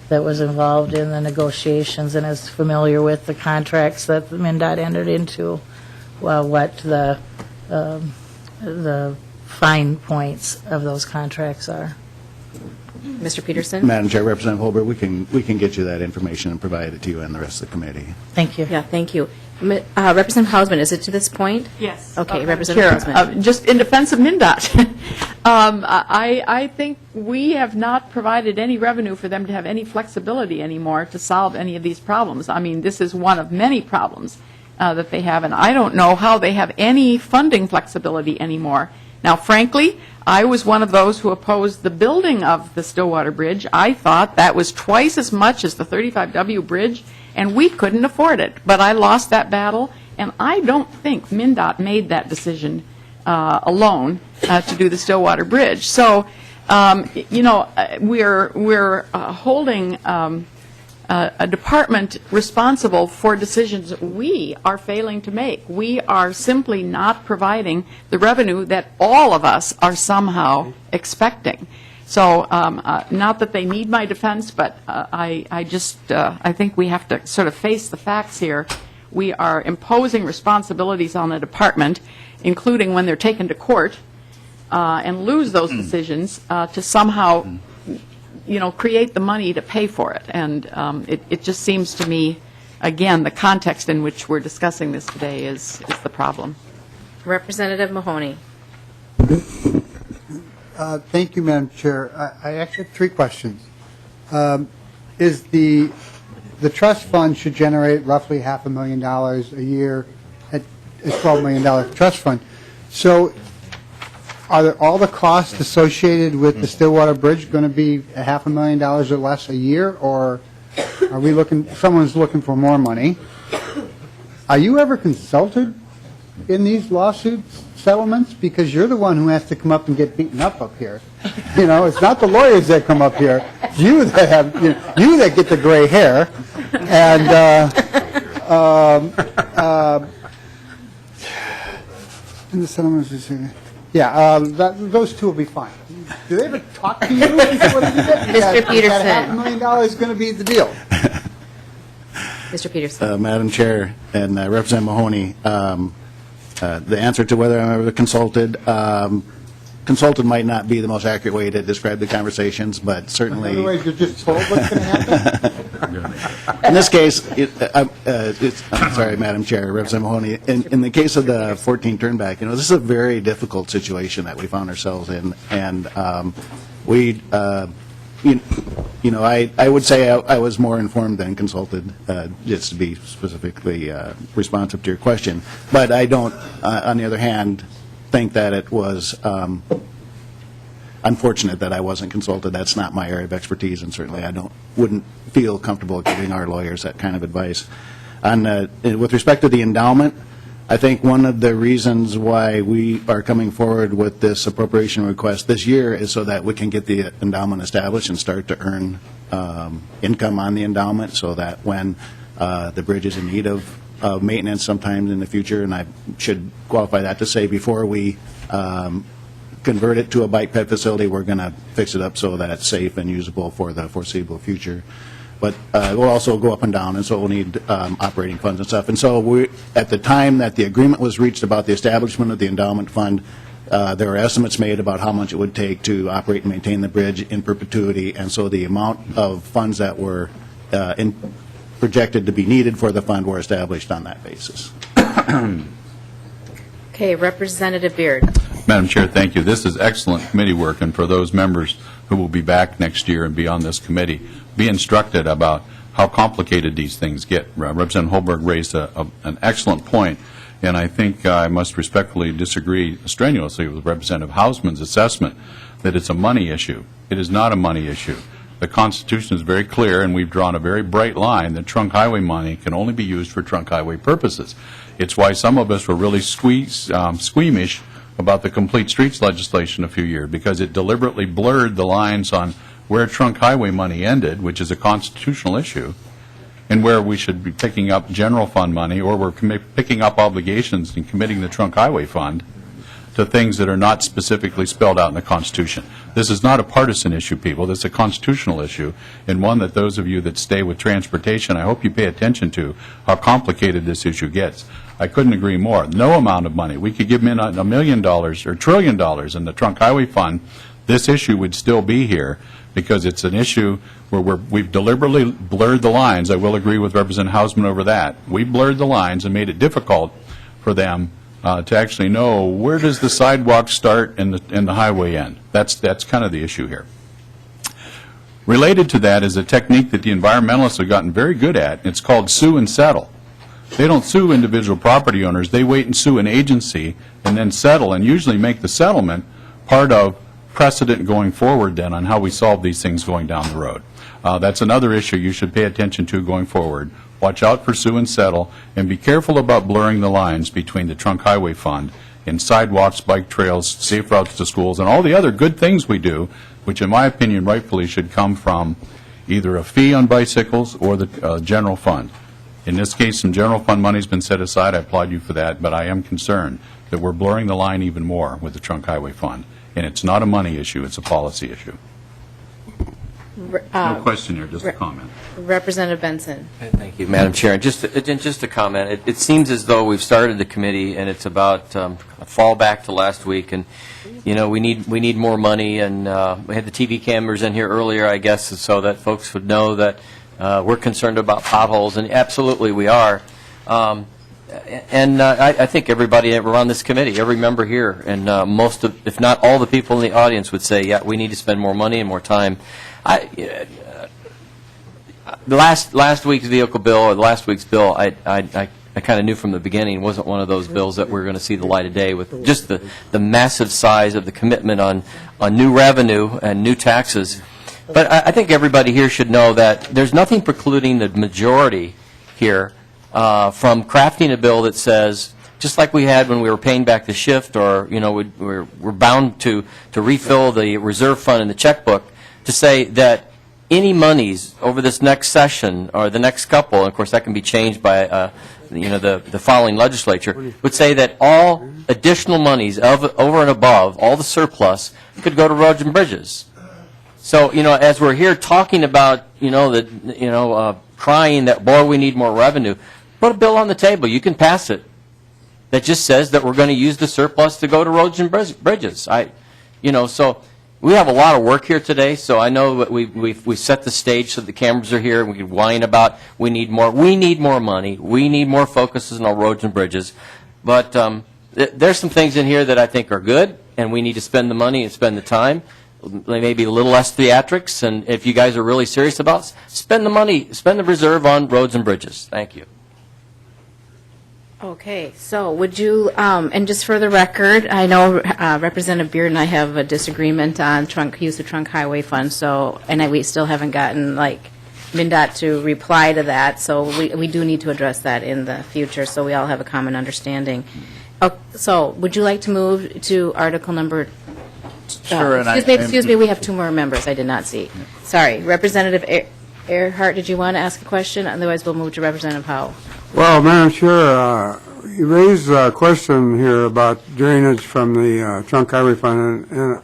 that was involved in the negotiations and is familiar with the contracts that the MnDOT entered into, what the fine points of those contracts are. Mr. Peterson? Madam Chair, Representative Holberg, we can get you that information and provide it to you and the rest of the committee. Thank you. Yeah, thank you. Representative Hausman, is it to this point? Yes. Okay, Representative Hausman. Just in defense of MnDOT, I think we have not provided any revenue for them to have any flexibility anymore to solve any of these problems. I mean, this is one of many problems that they have, and I don't know how they have any funding flexibility anymore. Now, frankly, I was one of those who opposed the building of the Stillwater Bridge. I thought that was twice as much as the 35W bridge, and we couldn't afford it. But I lost that battle, and I don't think MnDOT made that decision alone to do the Stillwater Bridge. So, we're holding a department responsible for decisions we are failing to make. We are simply not providing the revenue that all of us are somehow expecting. So not that they need my defense, but I think we have to sort of face the facts here. We are imposing responsibilities on the department, including when they're taken to court, and lose those decisions to somehow create the money to pay for it. And it just seems to me, again, the context in which we're discussing this today is the problem. Representative Mahoney. Thank you, Madam Chair. I actually have three questions. Is the trust fund should generate roughly $500,000 a year at a $12 million trust fund. So are there all the costs associated with the Stillwater Bridge going to be $500,000 or less a year, or are we someone's looking for more money? Are you ever consulted in these lawsuit settlements? Because you're the one who has to come up and get beaten up here. It's not the lawyers that come up here. It's you that have, you that get the gray hair. And in the settlements, Yeah, those two will be fine. Do they ever talk to you before they do that? Mr. Peterson. That $500,000 is going to be the deal. Mr. Peterson. Madam Chair and Representative Mahoney, the answer to whether I'm ever consulted, consulted might not be the most accurate way to describe the conversations, but certainly... Otherwise, you're just told what's going to happen? In this case, I'm sorry, Madam Chair, Representative Mahoney, in the case of the 14 turnback, this is a very difficult situation that we found ourselves in, and we, I would say I was more informed than consulted, just to be specifically responsive to your question. But I don't, on the other hand, think that it was unfortunate that I wasn't consulted. That's not my area of expertise, and certainly I wouldn't feel comfortable giving our lawyers that kind of advice. With respect to the endowment, I think one of the reasons why we are coming forward with this appropriation request this year is so that we can get the endowment established and start to earn income on the endowment, so that when the bridge is in need of maintenance sometime in the future, and I should qualify that to say before we convert it to a bike ped facility, we're going to fix it up so that it's safe and usable for the foreseeable future. But we'll also go up and down, and so we'll need operating funds and stuff. And so at the time that the agreement was reached about the establishment of the endowment fund, there were estimates made about how much it would take to operate and maintain the bridge in perpetuity, and so the amount of funds that were projected to be needed for the fund were established on that basis. Okay, Representative Beard. Madam Chair, thank you. This is excellent committee work, and for those members who will be back next year and be on this committee, be instructed about how complicated these things get. Representative Holberg raised an excellent point, and I think I must respectfully disagree strenuously with Representative Hausman's assessment that it's a money issue. It is not a money issue. The Constitution is very clear, and we've drawn a very bright line that trunk highway money can only be used for trunk highway purposes. It's why some of us were really squeamish about the complete streets legislation a few years, because it deliberately blurred the lines on where trunk highway money ended, which is a constitutional issue, and where we should be picking up general fund money, or we're picking up obligations and committing the trunk highway fund to things that are not specifically spelled out in the Constitution. This is not a partisan issue, people. This is a constitutional issue, and one that those of you that stay with transportation, I hope you pay attention to how complicated this issue gets. I couldn't agree more. No amount of money. We could give them $1 million or $1 trillion in the trunk highway fund. This issue would still be here, because it's an issue where we've deliberately blurred the lines. I will agree with Representative Hausman over that. We blurred the lines and made it difficult for them to actually know where does the sidewalk start and the highway end. That's kind of the issue here. Related to that is a technique that the environmentalists have gotten very good at. It's called sue and settle. They don't sue individual property owners. They wait and sue an agency and then settle, and usually make the settlement part of precedent going forward then on how we solve these things going down the road. That's another issue you should pay attention to going forward. Watch out for sue and settle, and be careful about blurring the lines between the trunk highway fund and sidewalks, bike trails, safe routes to schools, and all the other good things we do, which in my opinion rightfully should come from either a fee on bicycles or the general fund. In this case, some general fund money has been set aside. I applaud you for that, but I am concerned that we're blurring the line even more with the trunk highway fund. And it's not a money issue, it's a policy issue. No question here, just a comment. Representative Benson. Thank you, Madam Chair. Just a comment. It seems as though we've started the committee, and it's about a fallback to last week, and we need more money, and we had the TV cameras in here earlier, I guess, so that folks would know that we're concerned about potholes, and absolutely we are. And I think everybody around this committee, every member here, and most of, if not all the people in the audience would say, yeah, we need to spend more money and more time. The last week's vehicle bill, or last week's bill, I kind of knew from the beginning wasn't one of those bills that we're going to see the light of day, with just the massive size of the commitment on new revenue and new taxes. But I think everybody here should know that there's nothing precluding the majority here from crafting a bill that says, just like we had when we were paying back the shift, or we're bound to refill the reserve fund in the checkbook, to say that any monies over this next session or the next couple, and of course that can be changed by the following legislature, would say that all additional monies over and above, all the surplus, could go to roads and bridges. So, as we're here talking about, crying that, boy, we need more revenue, put a bill on the table. You can pass it. That just says that we're going to use the surplus to go to roads and bridges. So we have a lot of work here today. So I know that we set the stage so the cameras are here. We can whine about we need more money. We need more focuses on our roads and bridges. But there's some things in here that I think are good, and we need to spend the money and spend the time. Maybe a little less theatrics, and if you guys are really serious about it, spend the money, spend the reserve on roads and bridges. Thank you. Okay, so would you, and just for the record, I know Representative Beard and I have a disagreement on use of trunk highway funds, and we still haven't gotten, MnDOT to reply to that, so we do need to address that in the future, so we all have a common understanding. So, would you like to move to article number... Sure, excuse me, we have two more members I did not see. Sorry, Representative Earhart, did you want to ask a question? Otherwise, we'll move to Representative Howell. Well, Madam Chair, you raised a question here about drainage from the trunk highway fund, and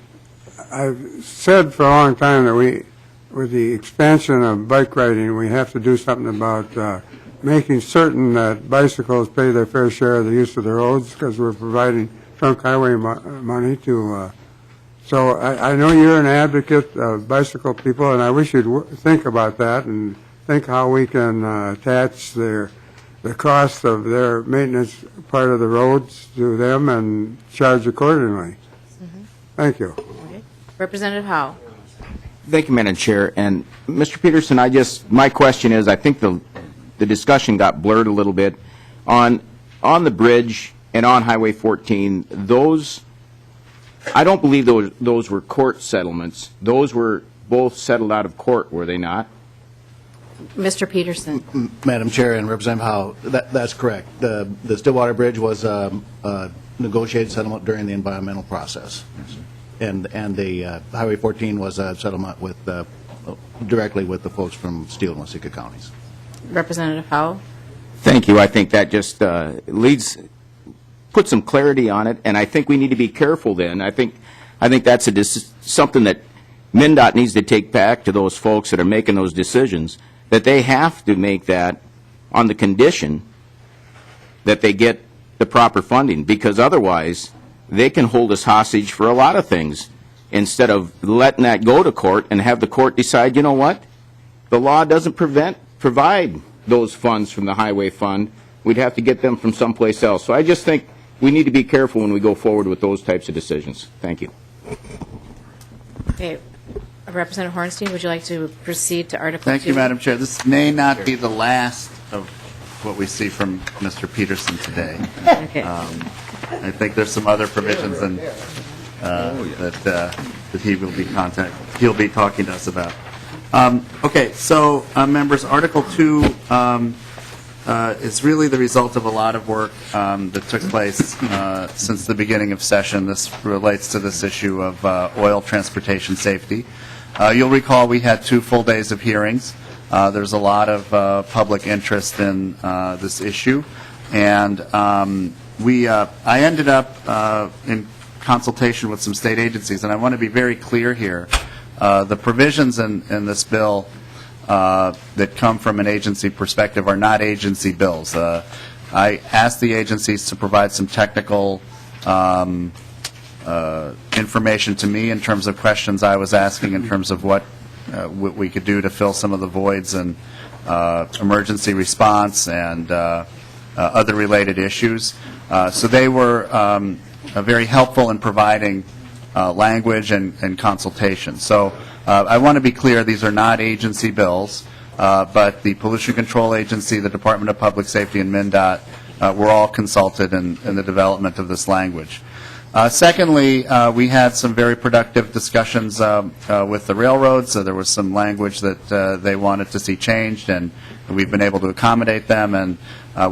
I've said for a long time that with the expansion of bike riding, we have to do something about making certain that bicycles pay their fair share of the use of the roads, because we're providing trunk highway money to... So I know you're an advocate of bicycle people, and I wish you'd think about that and think how we can attach the cost of their maintenance part of the roads to them and charge accordingly. Thank you. Okay. Representative Howell. Thank you, Madam Chair. And Mr. Peterson, my question is, I think the discussion got blurred a little bit on the bridge and on Highway 14. I don't believe those were court settlements. Those were both settled out of court, were they not? Mr. Peterson. Madam Chair and Representative Howe, that's correct. The Stillwater Bridge was a negotiated settlement during the environmental process. And the Highway 14 was a settlement directly with the folks from Steele and Waseca counties. Representative Howell. Thank you. I think that just put some clarity on it, and I think we need to be careful then. I think that's something that MnDOT needs to take back to those folks that are making those decisions, that they have to make that on the condition that they get the proper funding, because otherwise they can hold us hostage for a lot of things instead of letting that go to court and have the court decide, you know what, the law doesn't provide those funds from the highway fund. We'd have to get them from someplace else. So I just think we need to be careful when we go forward with those types of decisions. Thank you. Okay. Representative Hornstein, would you like to proceed to Article 2? Thank you, Madam Chair. This may not be the last of what we see from Mr. Peterson today. Okay. I think there's some other provisions that he'll be talking to us about. Okay, so members, Article 2 is really the result of a lot of work that took place since the beginning of session. This relates to this issue of oil transportation safety. You'll recall we had 2 full days of hearings. There's a lot of public interest in this issue, and I ended up in consultation with some state agencies, and I want to be very clear here. The provisions in this bill that come from an agency perspective are not agency bills. I asked the agencies to provide some technical information to me in terms of questions I was asking in terms of what we could do to fill some of the voids and emergency response and other related issues. So they were very helpful in providing language and consultation. So I want to be clear, these are not agency bills, but the Pollution Control Agency, the Department of Public Safety, and MnDOT were all consulted in the development of this language. Secondly, we had some very productive discussions with the railroads. There was some language that they wanted to see changed, and we've been able to accommodate them. And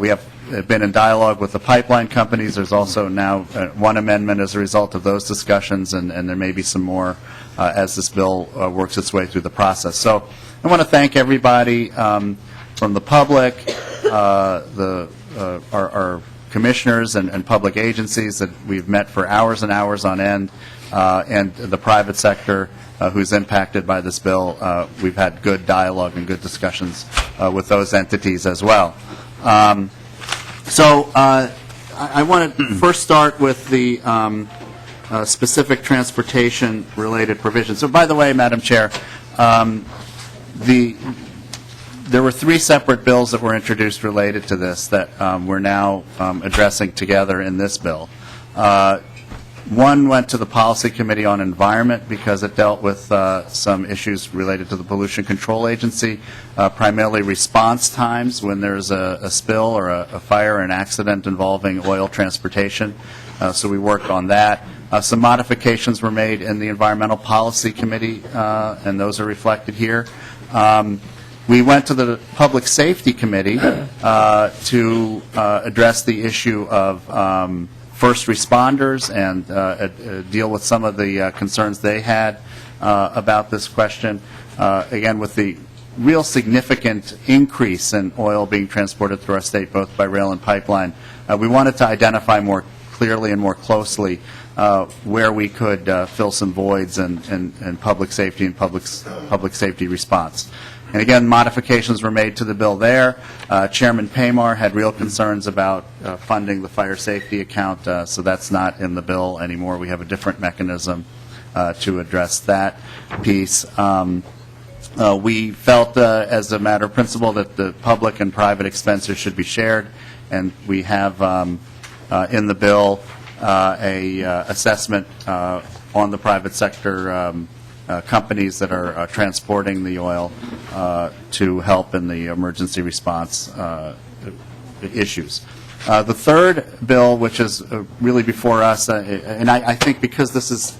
we have been in dialogue with the pipeline companies. There's also now one amendment as a result of those discussions, and there may be some more as this bill works its way through the process. So I want to thank everybody from the public, the our commissioners and public agencies that we've met for hours and hours on end, and the private sector who's impacted by this bill. We've had good dialogue and good discussions with those entities as well. I want to first start with the specific transportation-related provisions. So, by the way, Madam Chair, there were 3 separate bills that were introduced related to this that we're now addressing together in this bill. One went to the Policy Committee on Environment because it dealt with some issues related to the Pollution Control Agency, primarily response times when there's a spill or a fire or an accident involving oil transportation. So we worked on that. Some modifications were made in the Environmental Policy Committee, and those are reflected here. We went to the Public Safety Committee to address the issue of first responders and deal with some of the concerns they had about this question. Again, with the real significant increase in oil being transported through our state, both by rail and pipeline, we wanted to identify more clearly and more closely where we could fill some voids in public safety and public safety response. And again, modifications were made to the bill there. Chairman Paymar had real concerns about funding the fire safety account, so that's not in the bill anymore. We have a different mechanism to address that piece. We felt, as a matter of principle, that the public and private expenses should be shared, and we have in the bill a assessment on the private sector companies that are transporting the oil to help in the emergency response issues. The third bill, which is really before us, and I think because this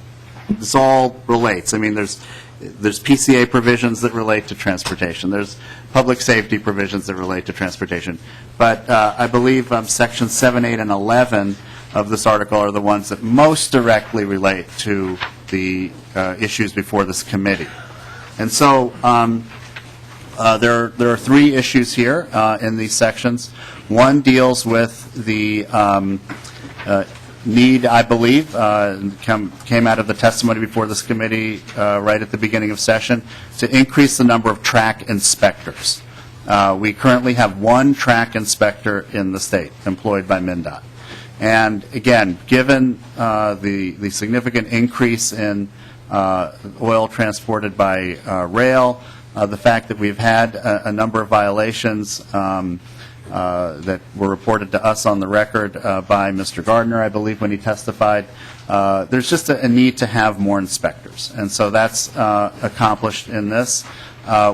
all relates. I mean, there's PCA provisions that relate to transportation. There's public safety provisions that relate to transportation. But I believe Sections 7, 8, and 11 of this article are the ones that most directly relate to the issues before this committee. And so there are 3 issues here in these sections. One deals with the need, I believe, came out of the testimony before this committee right at the beginning of session, to increase the number of track inspectors. We currently have 1 track inspector in the state employed by MnDOT. And again, given the significant increase in oil transported by rail, the fact that we've had a number of violations that were reported to us on the record by Mr. Gardner, I believe, when he testified, there's just a need to have more inspectors. And so that's accomplished in this.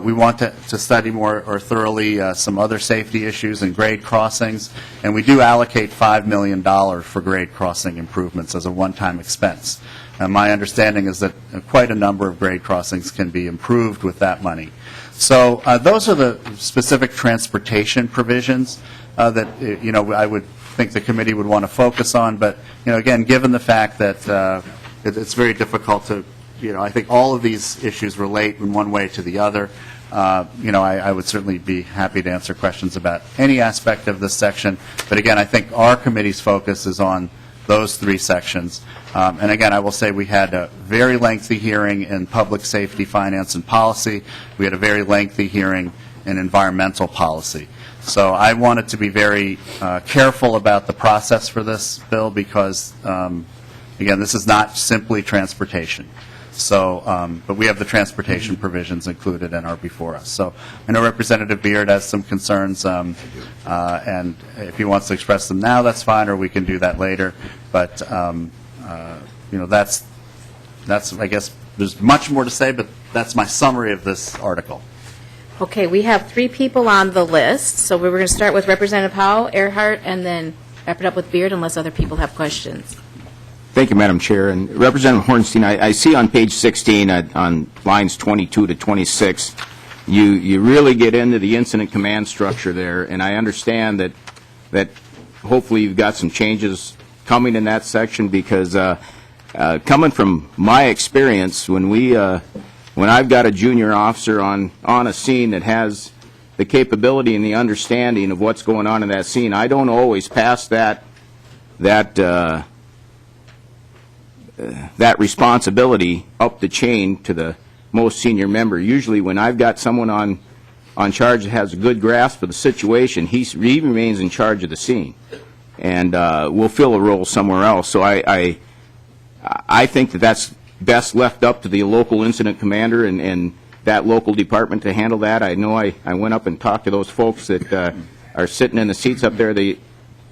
We want to study more or thoroughly some other safety issues and grade crossings, and we do allocate $5 million for grade crossing improvements as a one-time expense. And my understanding is that quite a number of grade crossings can be improved with that money. So those are the specific transportation provisions that I would think the committee would want to focus on. But again, given the fact that it's very difficult to I think all of these issues relate in one way to the other. I would certainly be happy to answer questions about any aspect of this section. But again, I think our committee's focus is on those 3 sections. And again, I will say we had a very lengthy hearing in public safety, finance, and policy. We had a very lengthy hearing in environmental policy. So I wanted to be very careful about the process for this bill because, again, this is not simply transportation. So, but we have the transportation provisions included and are before us. So I know Representative Beard has some concerns, and if he wants to express them now, that's fine, or we can do that later. But that's I guess there's much more to say, but that's my summary of this article. Okay, we have 3 people on the list, so we're going to start with Representative Howe, Earhart, and then wrap it up with Beard unless other people have questions. Thank you, Madam Chair. And Representative Hornstein, I see on page 16 on lines 22 to 26, you really get into the incident command structure there, and I understand that hopefully you've got some changes coming in that section because coming from my experience, when I've got a junior officer on a scene that has the capability and the understanding of what's going on in that scene. I don't always pass that responsibility up the chain to the most senior member. Usually when I've got someone on charge that has a good grasp of the situation, he remains in charge of the scene, and will fill a role somewhere else. So I think that that's best left up to the local incident commander and that local department to handle that. I know I went up and talked to those folks that are sitting in the seats up there. They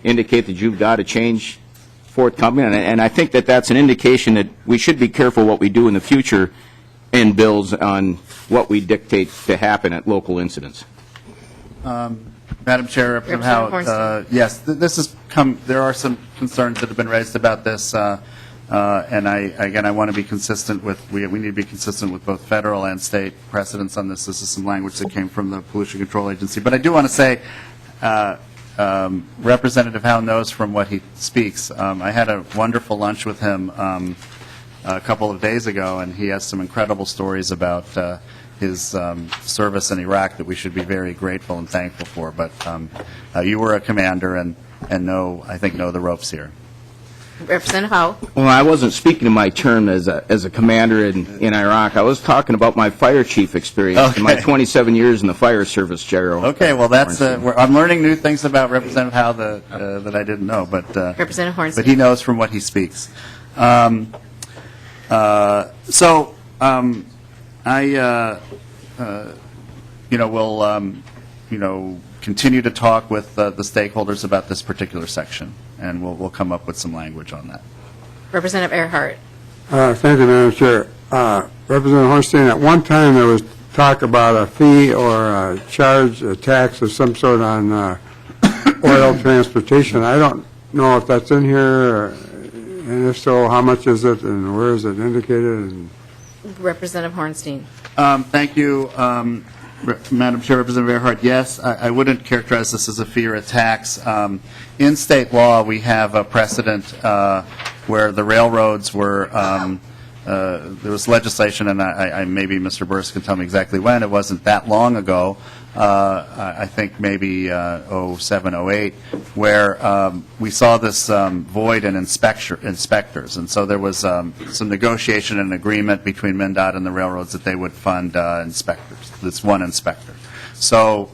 indicate that you've got a change forthcoming, and I think that that's an indication that we should be careful what we do in the future in bills on what we dictate to happen at local incidents. Madam Chair, Representative Howe, Hornstein. yes, there are some concerns that have been raised about this, and I want to be consistent with, we need to be consistent with both federal and state precedents on this. This is some language that came from the Pollution Control Agency. But I do want to say, Representative Howe knows from what he speaks. I had a wonderful lunch with him a couple of days ago, and he has some incredible stories about his service in Iraq that we should be very grateful and thankful for. But you were a commander and I think know the ropes here. Representative Howe. Well, I wasn't speaking to my term as a commander in Iraq. I was talking about my fire chief experience and my 27 years in the fire service, Gerald. Okay, well, that's I'm learning new things about Representative Howe that I didn't know, but Representative Hornstein. but he knows from what he speaks. We'll continue to talk with the stakeholders about this particular section, and we'll come up with some language on that. Representative Earhart. Thank you, Madam Chair. Representative Hornstein, at one time there was talk about a fee or a charge, a tax of some sort on oil transportation. I don't know if that's in here, and if so, how much is it, and where is it indicated? And Representative Hornstein. Thank you, Madam Chair. Representative Earhart, yes, I wouldn't characterize this as a fee or a tax. In state law, we have a precedent where the railroads were, there was legislation, and maybe Mr. Burris can tell me exactly when, it wasn't that long ago, I think maybe 07, 08, where we saw this void in inspectors. And so there was some negotiation and agreement between MnDOT and the railroads that they would fund inspectors, this one inspector. So,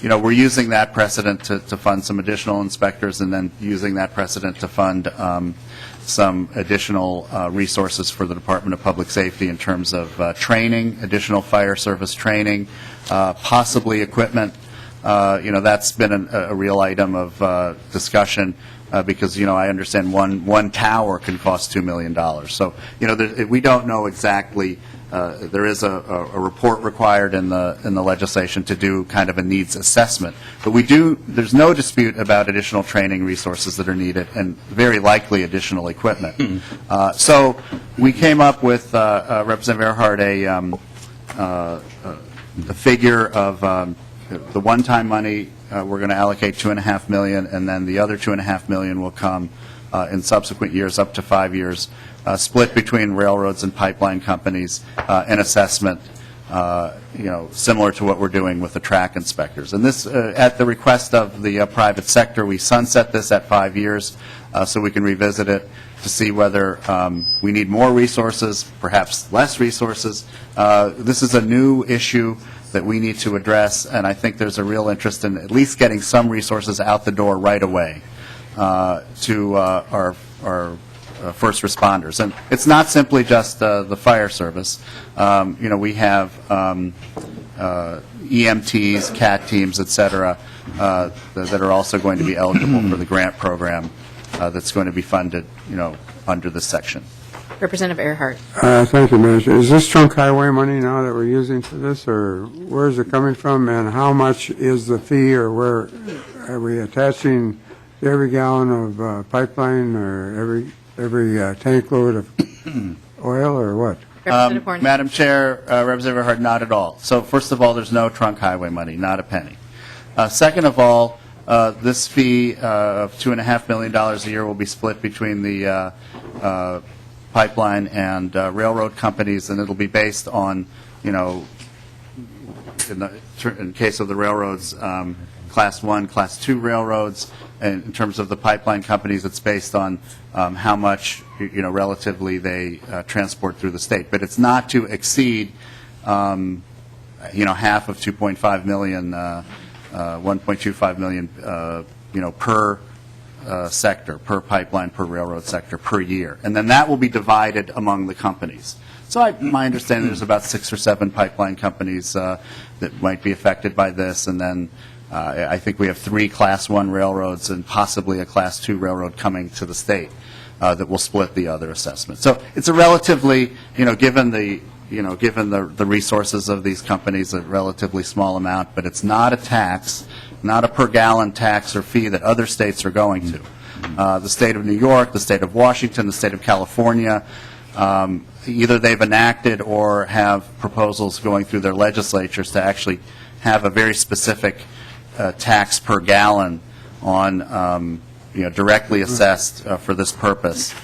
we're using that precedent to fund some additional inspectors, and then using that precedent to fund some additional resources for the Department of Public Safety in terms of training, additional fire service training, possibly equipment. That's been a real item of discussion because, I understand one tower can cost $2 million. So, we don't know exactly. There is a report required in the legislation to do kind of a needs assessment. But there's no dispute about additional training resources that are needed and very likely additional equipment. So we came up with, Representative Earhart, a figure of the one-time money. We're going to allocate $2.5 million, and then the other $2.5 million will come in subsequent years, up to 5 years, split between railroads and pipeline companies, an assessment, similar to what we're doing with the track inspectors. And this, at the request of the private sector, we sunset this at 5 years so we can revisit it to see whether we need more resources, perhaps less resources. This is a new issue that we need to address, and I think there's a real interest in at least getting some resources out the door right away to our first responders. And it's not simply just the fire service. We have EMTs, CAT teams, et cetera, that are also going to be eligible for the grant program that's going to be funded, under this section. Representative Earhart. Thank you, Madam Chair. Is this trunk highway money now that we're using for this, or where is it coming from, and how much is the fee, or where are we attaching every gallon of pipeline or every tank load of oil, or what? Madam Chair, Representative Earhart, not at all. So first of all, there's no trunk highway money, not a penny. Second of all, this fee of $2.5 million a year will be split between the pipeline and railroad companies, and it'll be based on, in case of the railroads, Class 1, Class 2 railroads. And in terms of the pipeline companies, it's based on how much, relatively they transport through the state. But it's not to exceed, half of 2.5 million, 1.25 million, per sector, per pipeline, per railroad sector, per year. And then that will be divided among the companies. So my understanding there's about 6 or 7 pipeline companies that might be affected by this, and then I think we have 3 Class 1 railroads and possibly a Class 2 railroad coming to the state that will split the other assessment. So it's a relatively, given the resources of these companies, a relatively small amount, but it's not a tax, not a per gallon tax or fee that other states are going to. The state of New York, the state of Washington, the state of California, either they've enacted or have proposals going through their legislatures to actually have a very specific tax per gallon on, directly assessed for this purpose.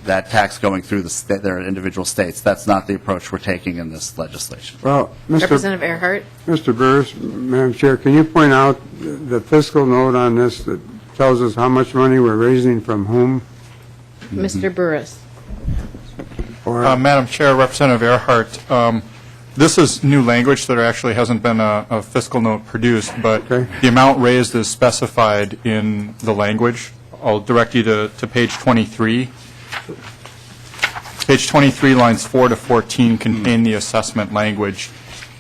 That tax going through their individual states. That's not the approach we're taking in this legislation. Well, Representative Earhart? Mr. Burris, Madam Chair, can you point out the fiscal note on this that tells us how much money we're raising from whom? Mr. Burris? Madam Chair, Representative Earhart, this is new language. There actually hasn't been a fiscal note produced, but the amount raised is specified in the language. I'll direct you to page 23. Page 23, lines 4 to 14 contain the assessment language.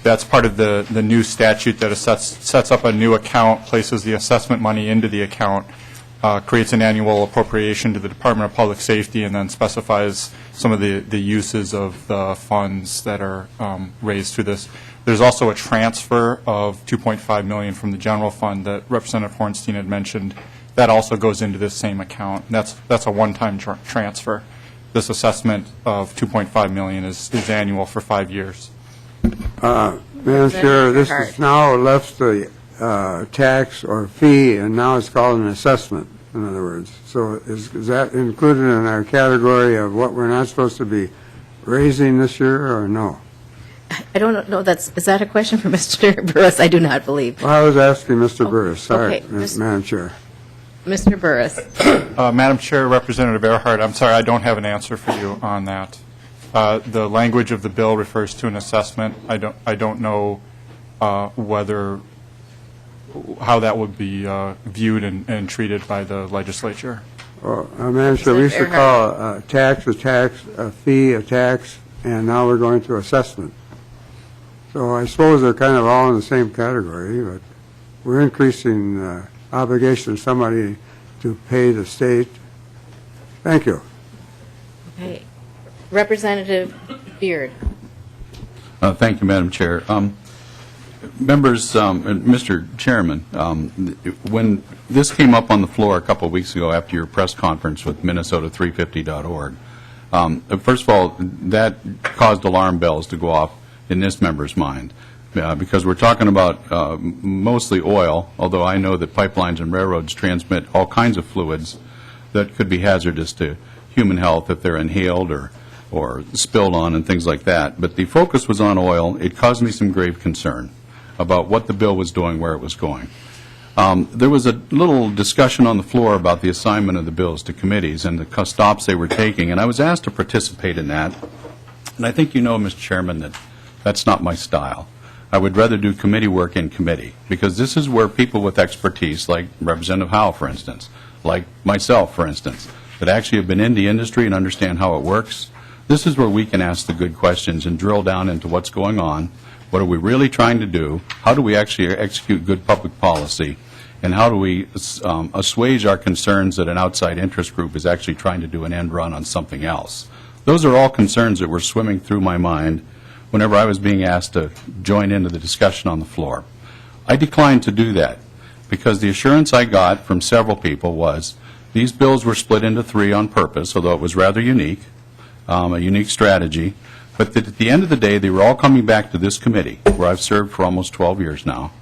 That's part of the new statute that sets up a new account, places the assessment money into the account, creates an annual appropriation to the Department of Public Safety, and then specifies some of the uses of the funds that are raised through this. There's also a transfer of $2.5 million from the general fund that Representative Hornstein had mentioned. That also goes into this same account. That's a one-time transfer. This assessment of $2.5 million is annual for 5 years. Madam Chair, this is now left the tax or fee, and now it's called an assessment, in other words. So is that included in our category of what we're not supposed to be raising this year, or no? I don't know. Is that a question for Mr. Burris? I do not believe. Well, I was asking Mr. Burris. Sorry, okay. Madam Chair. Mr. Burris. Madam Chair, Representative Earhart, I'm sorry, I don't have an answer for you on that. The language of the bill refers to an assessment. I don't know whether how that would be viewed and treated by the legislature. Well, Madam Chair, we used to call a tax, a fee, a tax, and now we're going to assessment. So I suppose they're kind of all in the same category, but we're increasing obligation of somebody to pay the state. Thank you. Okay. Representative Beard. Thank you, Madam Chair. Members, Mr. Chairman, when this came up on the floor a couple of weeks ago after your press conference with Minnesota350.org, first of all, that caused alarm bells to go off in this member's mind. Because we're talking about mostly oil, although I know that pipelines and railroads transmit all kinds of fluids that could be hazardous to human health if they're inhaled or spilled on and things like that. But the focus was on oil. It caused me some grave concern about what the bill was doing, where it was going. There was a little discussion on the floor about the assignment of the bills to committees and the stops they were taking, and I was asked to participate in that. And I think you know, Mr. Chairman, that that's not my style. I would rather do committee work in committee, because this is where people with expertise, like Representative Howell, for instance, like myself, for instance, that actually have been in the industry and understand how it works, this is where we can ask the good questions and drill down into what's going on, what are we really trying to do, how do we actually execute good public policy, and how do we assuage our concerns that an outside interest group is actually trying to do an end run on something else. Those are all concerns that were swimming through my mind whenever I was being asked to join into the discussion on the floor. I declined to do that because the assurance I got from several people was these bills were split into 3 on purpose, although it was rather unique, a unique strategy, but that at the end of the day they were all coming back to this committee, where I've served for almost 12 years now,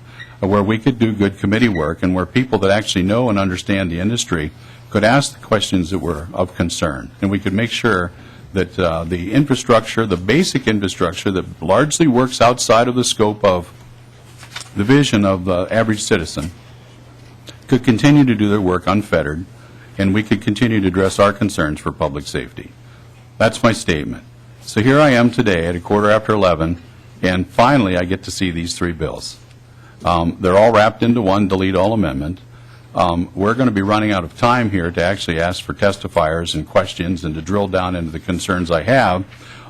where we could do good committee work and where people that actually know and understand the industry could ask the questions that were of concern, and we could make sure that the infrastructure, the basic infrastructure that largely works outside of the scope of the vision of the average citizen, could continue to do their work unfettered, and we could continue to address our concerns for public safety. That's my statement. So here I am today at 11:15, and finally I get to see these three bills. They're all wrapped into one delete-all amendment. We're going to be running out of time here to actually ask for testifiers and questions and to drill down into the concerns I have,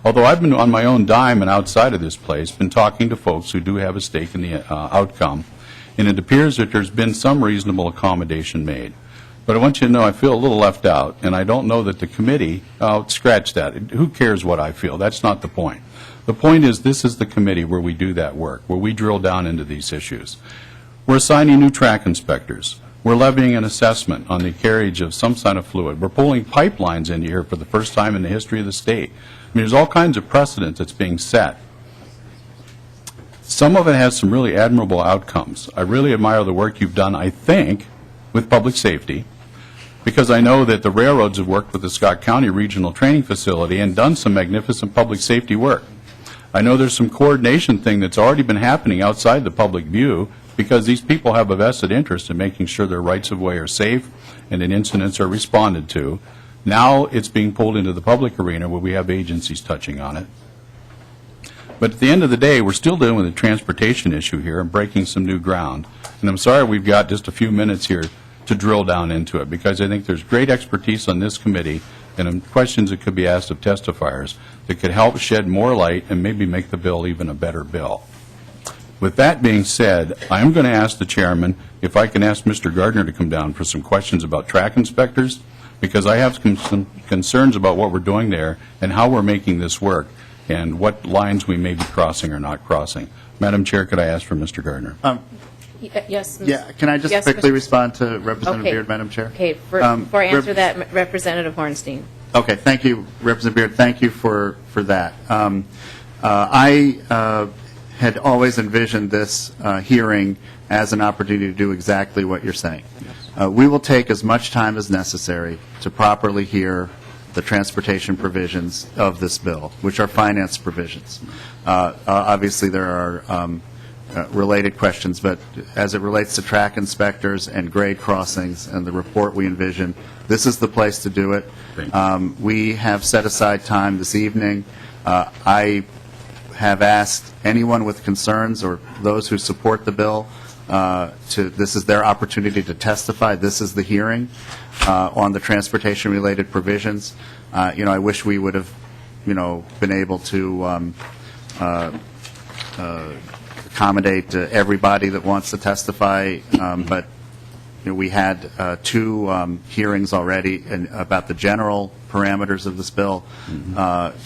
although I've been on my own dime and outside of this place, been talking to folks who do have a stake in the outcome, and it appears that there's been some reasonable accommodation made. But I want you to know I feel a little left out, and I don't know that the committee, scratch that. Who cares what I feel? That's not the point. The point is this is the committee where we do that work, where we drill down into these issues. We're assigning new track inspectors. We're levying an assessment on the carriage of some kind of fluid. We're pulling pipelines into here for the first time in the history of the state. I mean, there's all kinds of precedent that's being set. Some of it has some really admirable outcomes. I really admire the work you've done, I think, with public safety, because I know that the railroads have worked with the Scott County Regional Training Facility and done some magnificent public safety work. I know there's some coordination thing that's already been happening outside the public view because these people have a vested interest in making sure their rights of way are safe and that incidents are responded to. Now it's being pulled into the public arena where we have agencies touching on it. But at the end of the day, we're still dealing with a transportation issue here and breaking some new ground. And I'm sorry we've got just a few minutes here to drill down into it because I think there's great expertise on this committee and questions that could be asked of testifiers that could help shed more light and maybe make the bill even a better bill. With that being said, I am going to ask the chairman if I can ask Mr. Gardner to come down for some questions about track inspectors, because I have some concerns about what we're doing there and how we're making this work and what lines we may be crossing or not crossing. Madam Chair, could I ask for Mr. Gardner? Yes. Yeah, can I just quickly respond to Representative Beard, Madam Chair? Okay, before I answer that, Representative Hornstein. Okay, thank you, Representative Beard. Thank you for that. I had always envisioned this hearing as an opportunity to do exactly what you're saying. We will take as much time as necessary to properly hear the transportation provisions of this bill, which are finance provisions. Obviously, there are related questions, but as it relates to track inspectors and grade crossings and the report we envision, this is the place to do it. We have set aside time this evening. I have asked anyone with concerns or those who support the bill this is their opportunity to testify. This is the hearing on the transportation-related provisions. I wish we would have, been able to accommodate everybody that wants to testify, but we had two hearings already about the general parameters of this bill,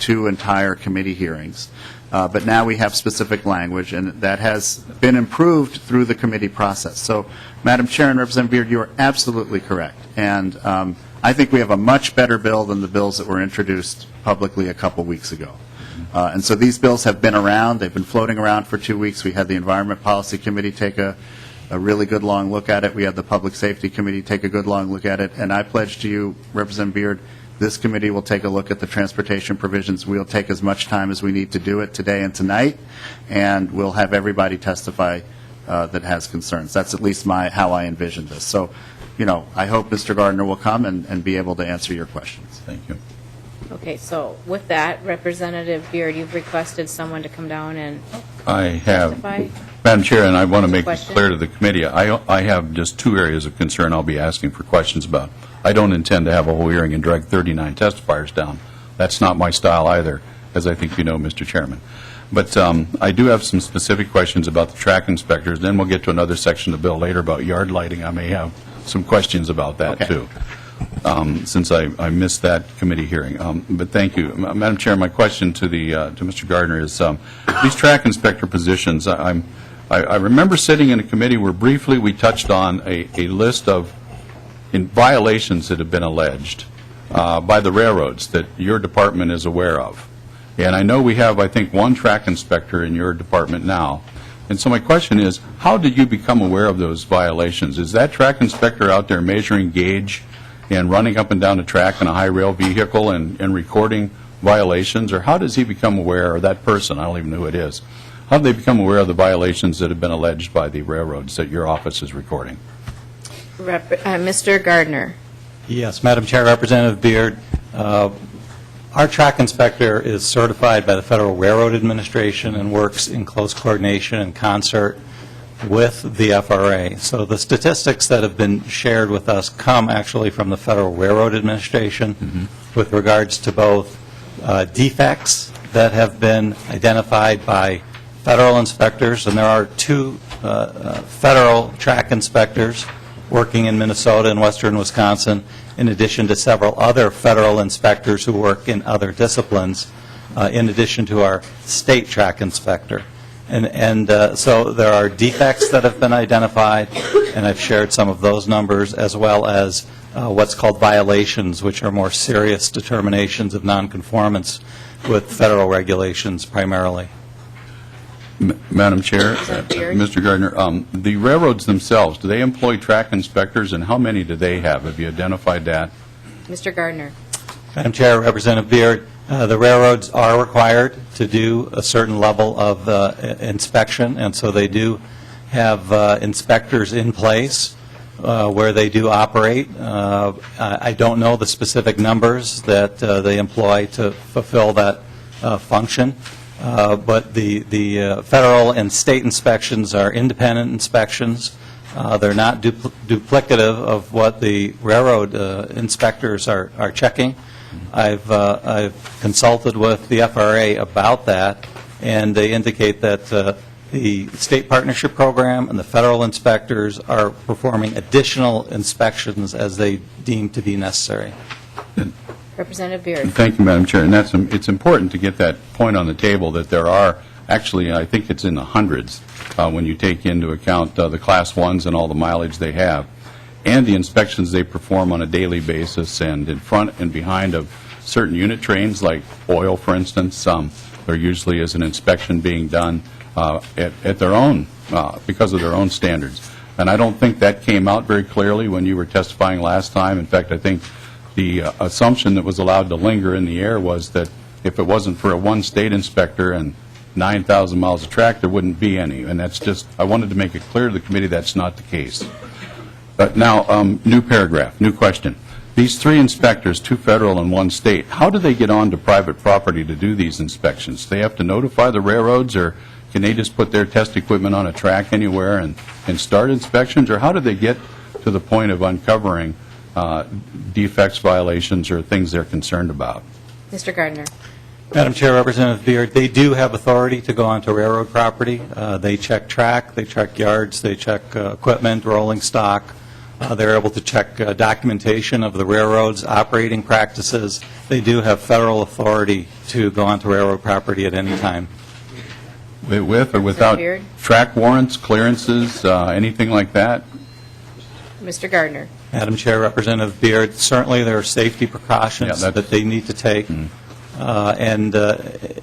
two entire committee hearings. But now we have specific language, and that has been improved through the committee process. So, Madam Chair and Representative Beard, you are absolutely correct. And I think we have a much better bill than the bills that were introduced publicly a couple weeks ago. And so these bills have been around. They've been floating around for 2 weeks. We had the Environment Policy Committee take a really good long look at it. We had the Public Safety Committee take a good long look at it. And I pledge to you, Representative Beard, this committee will take a look at the transportation provisions. We'll take as much time as we need to do it today and tonight, and we'll have everybody testify that has concerns. That's at least how I envision this. So, I hope Mr. Gardner will come and be able to answer your questions. Thank you. Okay, so with that, Representative Beard, you've requested someone to come down and I have. testify? Madam Chair, and I want to make this Question? clear to the committee, I have just two areas of concern I'll be asking for questions about. I don't intend to have a whole hearing and drag 39 testifiers down. That's not my style either, as I think you know, Mr. Chairman. But I do have some specific questions about the track inspectors. Then we'll get to another section of the bill later about yard lighting. I may have some questions about that, too, since I missed that committee hearing. But thank you. Madam Chair, my question to Mr. Gardner is these track inspector positions, I remember sitting in a committee where briefly we touched on a list of violations that have been alleged by the railroads that your department is aware of. And I know we have, I think, one track inspector in your department now. And so my question is, how did you become aware of those violations? Is that track inspector out there measuring gauge and running up and down the track in a high rail vehicle and recording violations, or how does he become aware, or that person, I don't even know who it is, how do they become aware of the violations that have been alleged by the railroads that your office is recording? Mr. Gardner. Yes, Madam Chair, Representative Beard, our track inspector is certified by the Federal Railroad Administration and works in close coordination and concert with the FRA. So the statistics that have been shared with us come actually from the Federal Railroad Administration with regards to both defects that have been identified by federal inspectors, and there are two federal track inspectors working in Minnesota and western Wisconsin, in addition to several other federal inspectors who work in other disciplines, in addition to our state track inspector. And so there are defects that have been identified, and I've shared some of those numbers, as well as what's called violations, which are more serious determinations of nonconformance with federal regulations primarily. Madam Chair, Mr. Gardner, the railroads themselves, do they employ track inspectors, and how many do they have? Have you identified that? Mr. Gardner. Madam Chair, Representative Beard, the railroads are required to do a certain level of inspection, and so they do have inspectors in place where they do operate. I don't know the specific numbers that they employ to fulfill that function. But the federal and state inspections are independent inspections. They're not duplicative of what the railroad inspectors are checking. I've consulted with the FRA about that, and they indicate that the state partnership program and the federal inspectors are performing additional inspections as they deem to be necessary. Representative Beard. Thank you, Madam Chair. And it's important to get that point on the table that there are actually, I think it's in the hundreds when you take into account the Class 1s and all the mileage they have, and the inspections they perform on a daily basis, and in front and behind of certain unit trains, like oil, for instance. There usually is an inspection being done at their own, because of their own standards. And I don't think that came out very clearly when you were testifying last time. In fact, I think the assumption that was allowed to linger in the air was that if it wasn't for a one-state inspector and 9,000 miles of track, there wouldn't be any. And that's just, I wanted to make it clear to the committee that's not the case. But now, new paragraph, new question. These three inspectors, two federal and one state, how do they get onto private property to do these inspections? Do they have to notify the railroads, or can they just put their test equipment on a track anywhere and start inspections? Or how do they get to the point of uncovering defects, violations, or things they're concerned about? Mr. Gardner. Madam Chair, Representative Beard, they do have authority to go onto railroad property. They check track, they check yards, they check equipment, rolling stock. They're able to check documentation of the railroad's operating practices. They do have federal authority to go onto railroad property at any time. With or without track warrants, clearances, anything like that? Mr. Gardner. Madam Chair, Representative Beard, certainly there are safety precautions that they need to take. And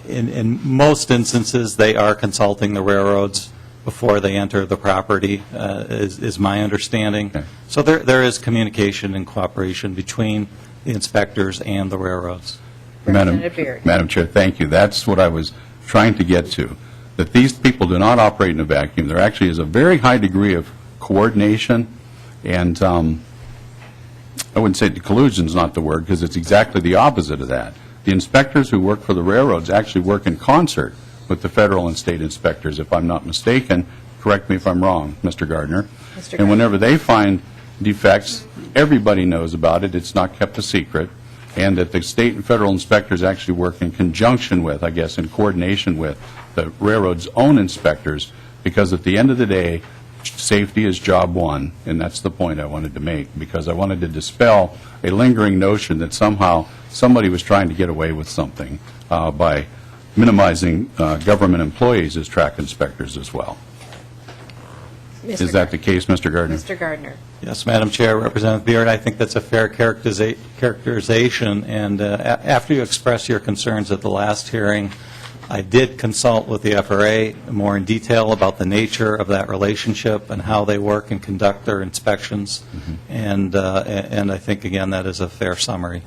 in most instances, they are consulting the railroads before they enter the property, is my understanding. Okay. So there is communication and cooperation between the inspectors and the railroads. Madam Chair, thank you. That's what I was trying to get to, that these people do not operate in a vacuum. There actually is a very high degree of coordination, and I wouldn't say collusion is not the word, because it's exactly the opposite of that. The inspectors who work for the railroads actually work in concert with the federal and state inspectors, if I'm not mistaken. Correct me if I'm wrong, Mr. Gardner. And whenever they find defects, everybody knows about it. It's not kept a secret. And that the state and federal inspectors actually work in conjunction with, I guess, in coordination with the railroad's own inspectors, because at the end of the day, safety is job one, and that's the point I wanted to make, because I wanted to dispel a lingering notion that somehow somebody was trying to get away with something by minimizing government employees as track inspectors as well. Is that the case, Mr. Gardner? Mr. Gardner. Yes, Madam Chair, Representative Beard, I think that's a fair characterization, and after you expressed your concerns at the last hearing, I did consult with the FRA more in detail about the nature of that relationship and how they work and conduct their inspections, and I think, again, that is a fair summary.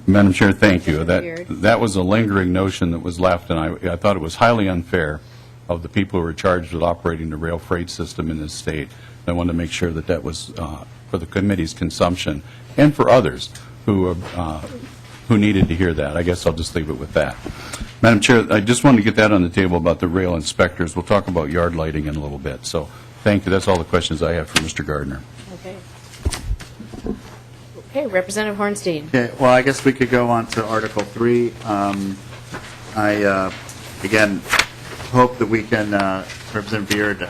Madam Chair, thank you. That was a lingering notion that was left, and I thought it was highly unfair of the people who were charged with operating the rail freight system in this state. I wanted to make sure that that was for the committee's consumption and for others who needed to hear that. I guess I'll just leave it with that. Madam Chair, I just wanted to get that on the table about the rail inspectors. We'll talk about yard lighting in a little bit. So thank you. That's all the questions I have for Mr. Gardner. Okay. Okay, Representative Hornstein. Okay, well, I guess we could go on to Article 3. I, again, hope that we can, Representative Beard,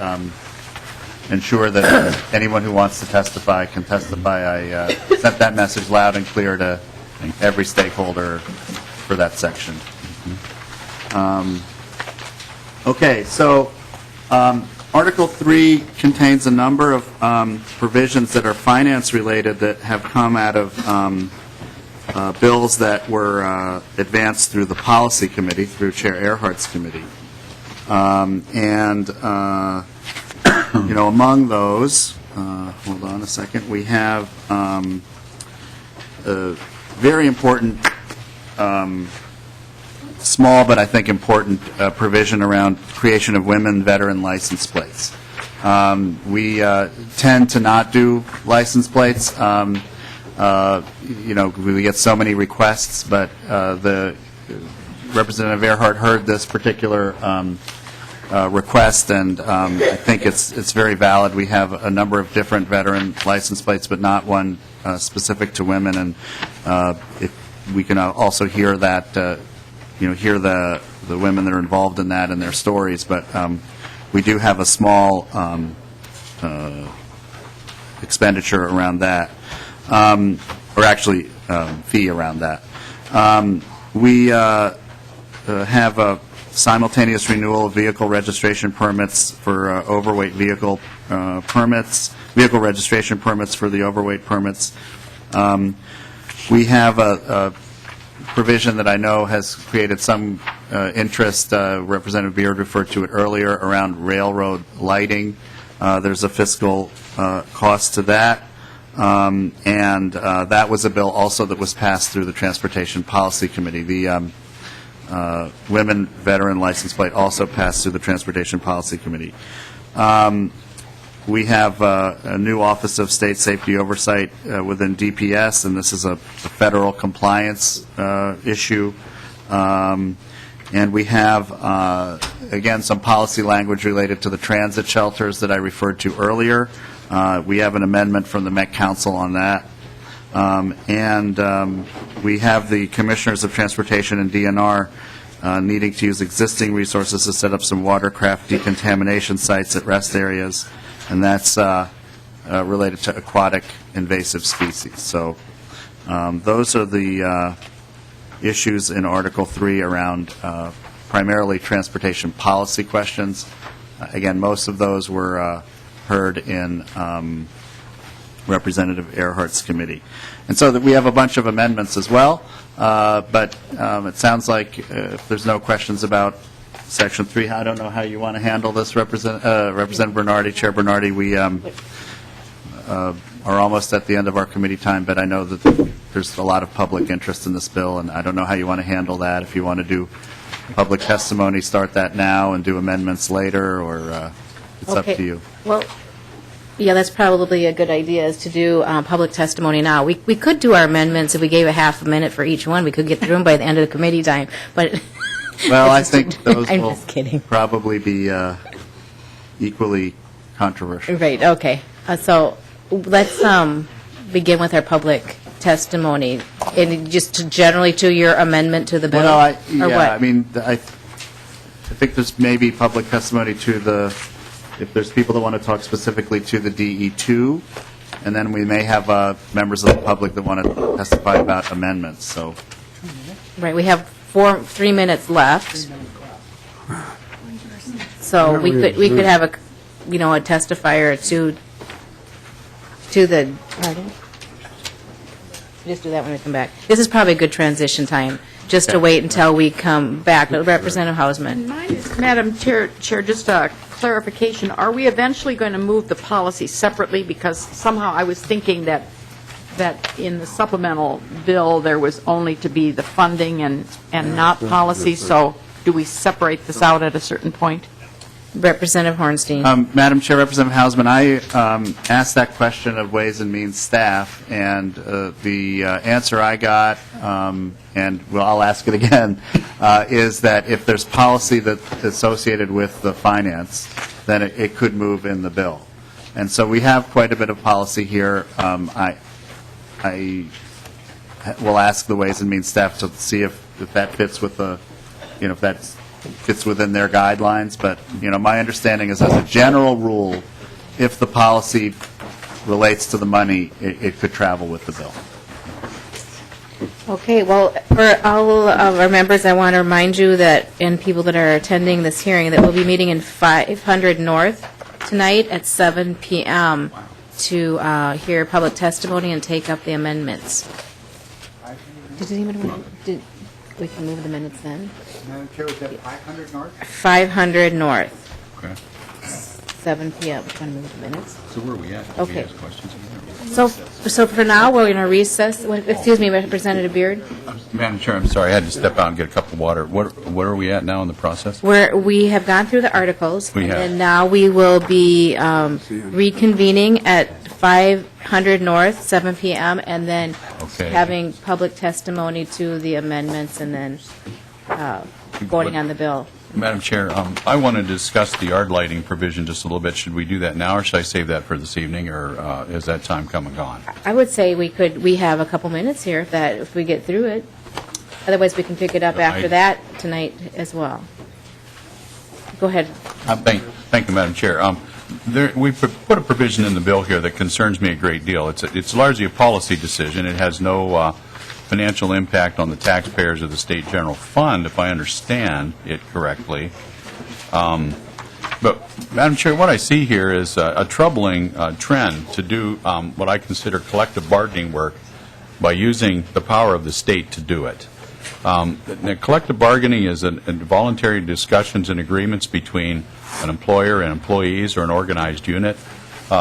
ensure that anyone who wants to testify can testify. I sent that message loud and clear to every stakeholder for that section. Okay, so Article 3 contains a number of provisions that are finance-related that have come out of bills that were advanced through the Policy Committee, through Chair Earhart's committee. You know, among those, hold on a second, we have a very important, small but I think important provision around creation of women veteran license plates. We tend to not do license plates. You know, we get so many requests, but the Representative Earhart heard this particular request, and I think it's very valid. We have a number of different veteran license plates, but not one specific to women, and if we can also hear that, you know, hear the women that are involved in that and their stories, but we do have a small expenditure around that, or actually fee around that. We have a simultaneous renewal of vehicle registration permits for overweight vehicle permits, vehicle registration permits for the overweight permits. We have a provision that I know has created some interest. Representative Beard referred to it earlier around railroad lighting. There's a fiscal cost to that. And that was a bill also that was passed through the Transportation Policy Committee. The women veteran license plate also passed through the Transportation Policy Committee. We have a new Office of State Safety Oversight within DPS, and this is a federal compliance issue. And we have, again, some policy language related to the transit shelters that I referred to earlier. We have an amendment from the Met Council on that. We have the Commissioners of Transportation and DNR needing to use existing resources to set up some watercraft decontamination sites at rest areas, and that's related to aquatic invasive species. So those are the issues in Article 3 around primarily transportation policy questions. Again, most of those were heard in Representative Earhart's committee. And so that we have a bunch of amendments as well, but it sounds like if there's no questions about Section 3, I don't know how you want to handle this, Representative Bernardi, Chair Bernardi. We are almost at the end of our committee time, but I know that there's a lot of public interest in this bill, and I don't know how you want to handle that. If you want to do public testimony, start that now and do amendments later, or it's up to you. Well, yeah, that's probably a good idea, is to do public testimony now. We could do our amendments if we gave a half a minute for each one. We could get through them by the end of the committee time, but... Well, I think those I'm will just kidding. probably be equally controversial. Right, okay. So let's begin with our public testimony, and just generally to your amendment to the bill? Well, or what? I mean, I think there's maybe public testimony to the, if there's people that want to talk specifically to the DE2, and then we may have members of the public that want to testify about amendments, so. Right, we have 3 minutes left. So we could have a testifier to the, pardon? Just do that when we come back. This is probably a good transition time, just to wait until we come back. Representative Hausman. Madam Chair, just a clarification. Are we eventually going to move the policy separately? Because somehow I was thinking that that in the supplemental bill, there was only to be the funding and not policy, so do we separate this out at a certain point? Representative Hornstein. Madam Chair, Representative Hausman, I asked that question of Ways and Means staff, and the answer I got, and well, I'll ask it again, is that if there's policy that's associated with the finance, then it could move in the bill. And so we have quite a bit of policy here. I will ask the Ways and Means staff to see if that fits with the, if that's fits within their guidelines, but, my understanding is, as a general rule, if the policy relates to the money, it could travel with the bill. Okay, well, for all of our members, I want to remind you that, and people that are attending this hearing, that we'll be meeting in 500 North tonight at 7 p.m. to hear public testimony and take up the amendments. Did anybody want to, we can move the minutes then? Madam Chair, was that 500 North? 500 North, Okay. 7 p.m. Want to move the minutes? So where are we at? Okay. We ask questions again? So for now, we're going to recess. Excuse me, Representative Beard. Madam Chair, I'm sorry, I had to step out and get a cup of water. Where are we at now in the process? We have gone through the articles. We have. And now we will be reconvening at 500 North, 7 p.m., and then Okay. having public testimony to the amendments, and then voting on the bill. Madam Chair, I want to discuss the yard lighting provision just a little bit. Should we do that now, or should I save that for this evening, or is that time come and gone? I would say we have a couple minutes here if we get through it. Otherwise, we can pick it up after that tonight as well. Go ahead. Thank you, Madam Chair. We put a provision in the bill here that concerns me a great deal. It's largely a policy decision. It has no financial impact on the taxpayers of the state general fund, if I understand it correctly. But, Madam Chair, what I see here is a troubling trend to do what I consider collective bargaining work by using the power of the state to do it. Collective bargaining is voluntary discussions and agreements between an employer and employees or an organized unit.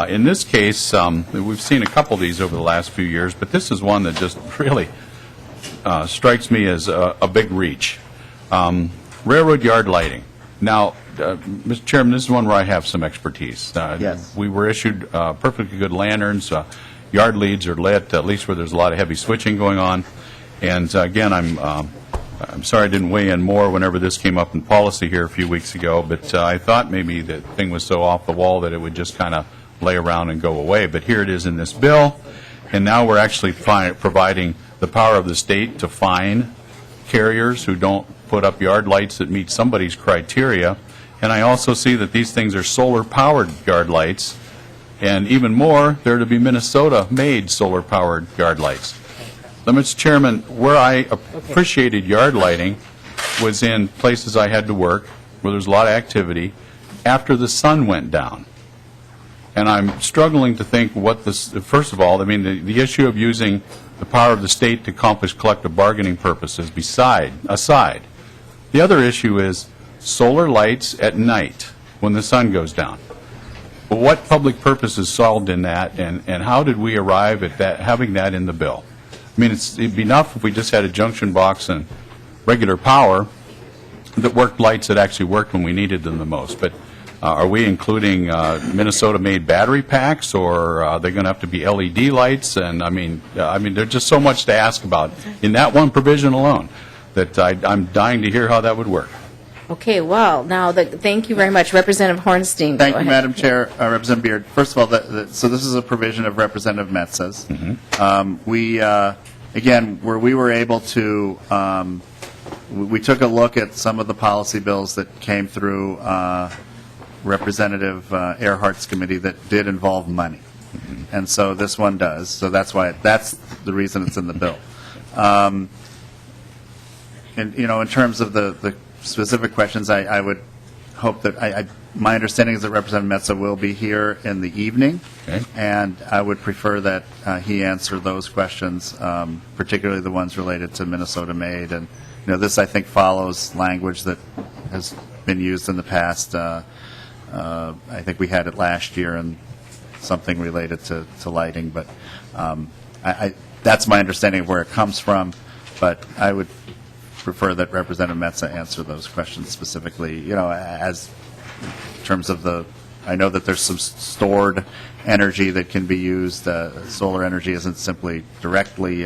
In this case, we've seen a couple of these over the last few years, but this is one that just really strikes me as a big reach. Railroad yard lighting. Now, Mr. Chairman, this is one where I have some expertise. Yes. We were issued perfectly good lanterns. Yard leads are lit, at least where there's a lot of heavy switching going on. And again, I'm sorry I didn't weigh in more whenever this came up in policy here a few weeks ago, but I thought maybe the thing was so off the wall that it would just kind of lay around and go away. But here it is in this bill, and now we're actually providing the power of the state to fine carriers who don't put up yard lights that meet somebody's criteria. And I also see that these things are solar-powered yard lights, and even more, they're to be Minnesota-made solar-powered yard lights. Now, Mr. Chairman, where I appreciated yard lighting was in places I had to work, where there was a lot of activity, after the sun went down. And I'm struggling to think what this, first of all, I mean, the issue of using the power of the state to accomplish collective bargaining purposes aside. The other issue is solar lights at night when the sun goes down. But what public purpose is solved in that, and how did we arrive at that, having that in the bill? I mean, it'd be enough if we just had a junction box and regular power that worked lights that actually worked when we needed them the most. But are we including Minnesota-made battery packs, or are they going to have to be LED lights? And I mean, there's just so much to ask about in that one provision alone that I'm dying to hear how that would work. Okay, well, now, thank you very much. Representative Hornstein. Thank go you, ahead. Madam Chair. Representative Beard, first of all, so this is a provision of Representative Metz's. We, again, where we were able to, we took a look at some of the policy bills that came through Representative Earhart's committee that did involve money. And so this one does. So that's the reason it's in the bill. And, in terms of the specific questions, I would hope that my understanding is that Representative Metsa will be here in the evening, and I would prefer that he answer those questions, particularly the ones related to Minnesota-made. And this, I think, follows language that has been used in the past. I think we had it last year and something related to lighting, but That's my understanding of where it comes from, but I would prefer that Representative Metsa answer those questions specifically, as in terms of I know that there's some stored energy that can be used. Solar energy isn't simply directly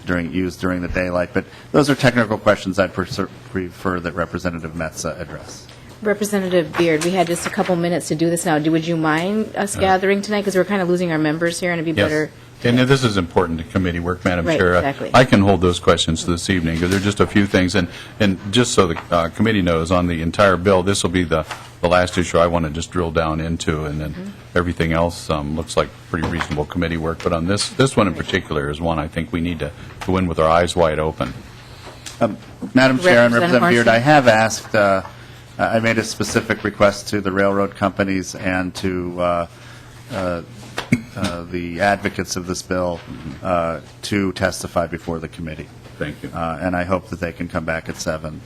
used during the daylight, but those are technical questions I'd prefer that Representative Metsa address. Representative Beard, we had just a couple minutes to do this now. Would you mind us gathering tonight? Because we're kind of losing our members here, and it'd be better. And this is important to committee work, Madam Right, Chair. exactly. I can hold those questions this evening, because there are just a few things. And just so the committee knows, on the entire bill, this will be the last issue I want to just drill down into, and then everything else looks like pretty reasonable committee work. But on this one in particular is one I think we need to go in with our eyes wide open. Madam Chair and Representative Beard, Hornstein. I have asked, I made a specific request to the railroad companies and to the advocates of this bill to testify before the committee. Thank you. And I hope that they can come back at 7,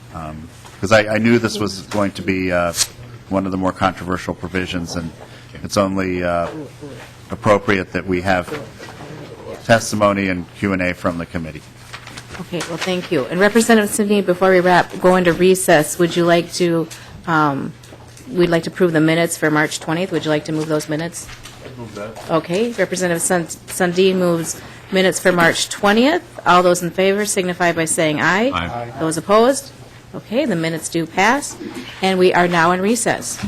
because I knew this was going to be one of the more controversial provisions, and it's only appropriate that we have testimony and Q&A from the committee. Okay, well, thank you. And Representative Sidney, before we go into recess, would you like to, we'd like to approve the minutes for March 20th. Would you like to move those minutes? Move that. Okay, Representative Sundin moves minutes for March 20th. All those in favor signify by saying aye. Aye. Those opposed? Okay, the minutes do pass, and we are now in recess.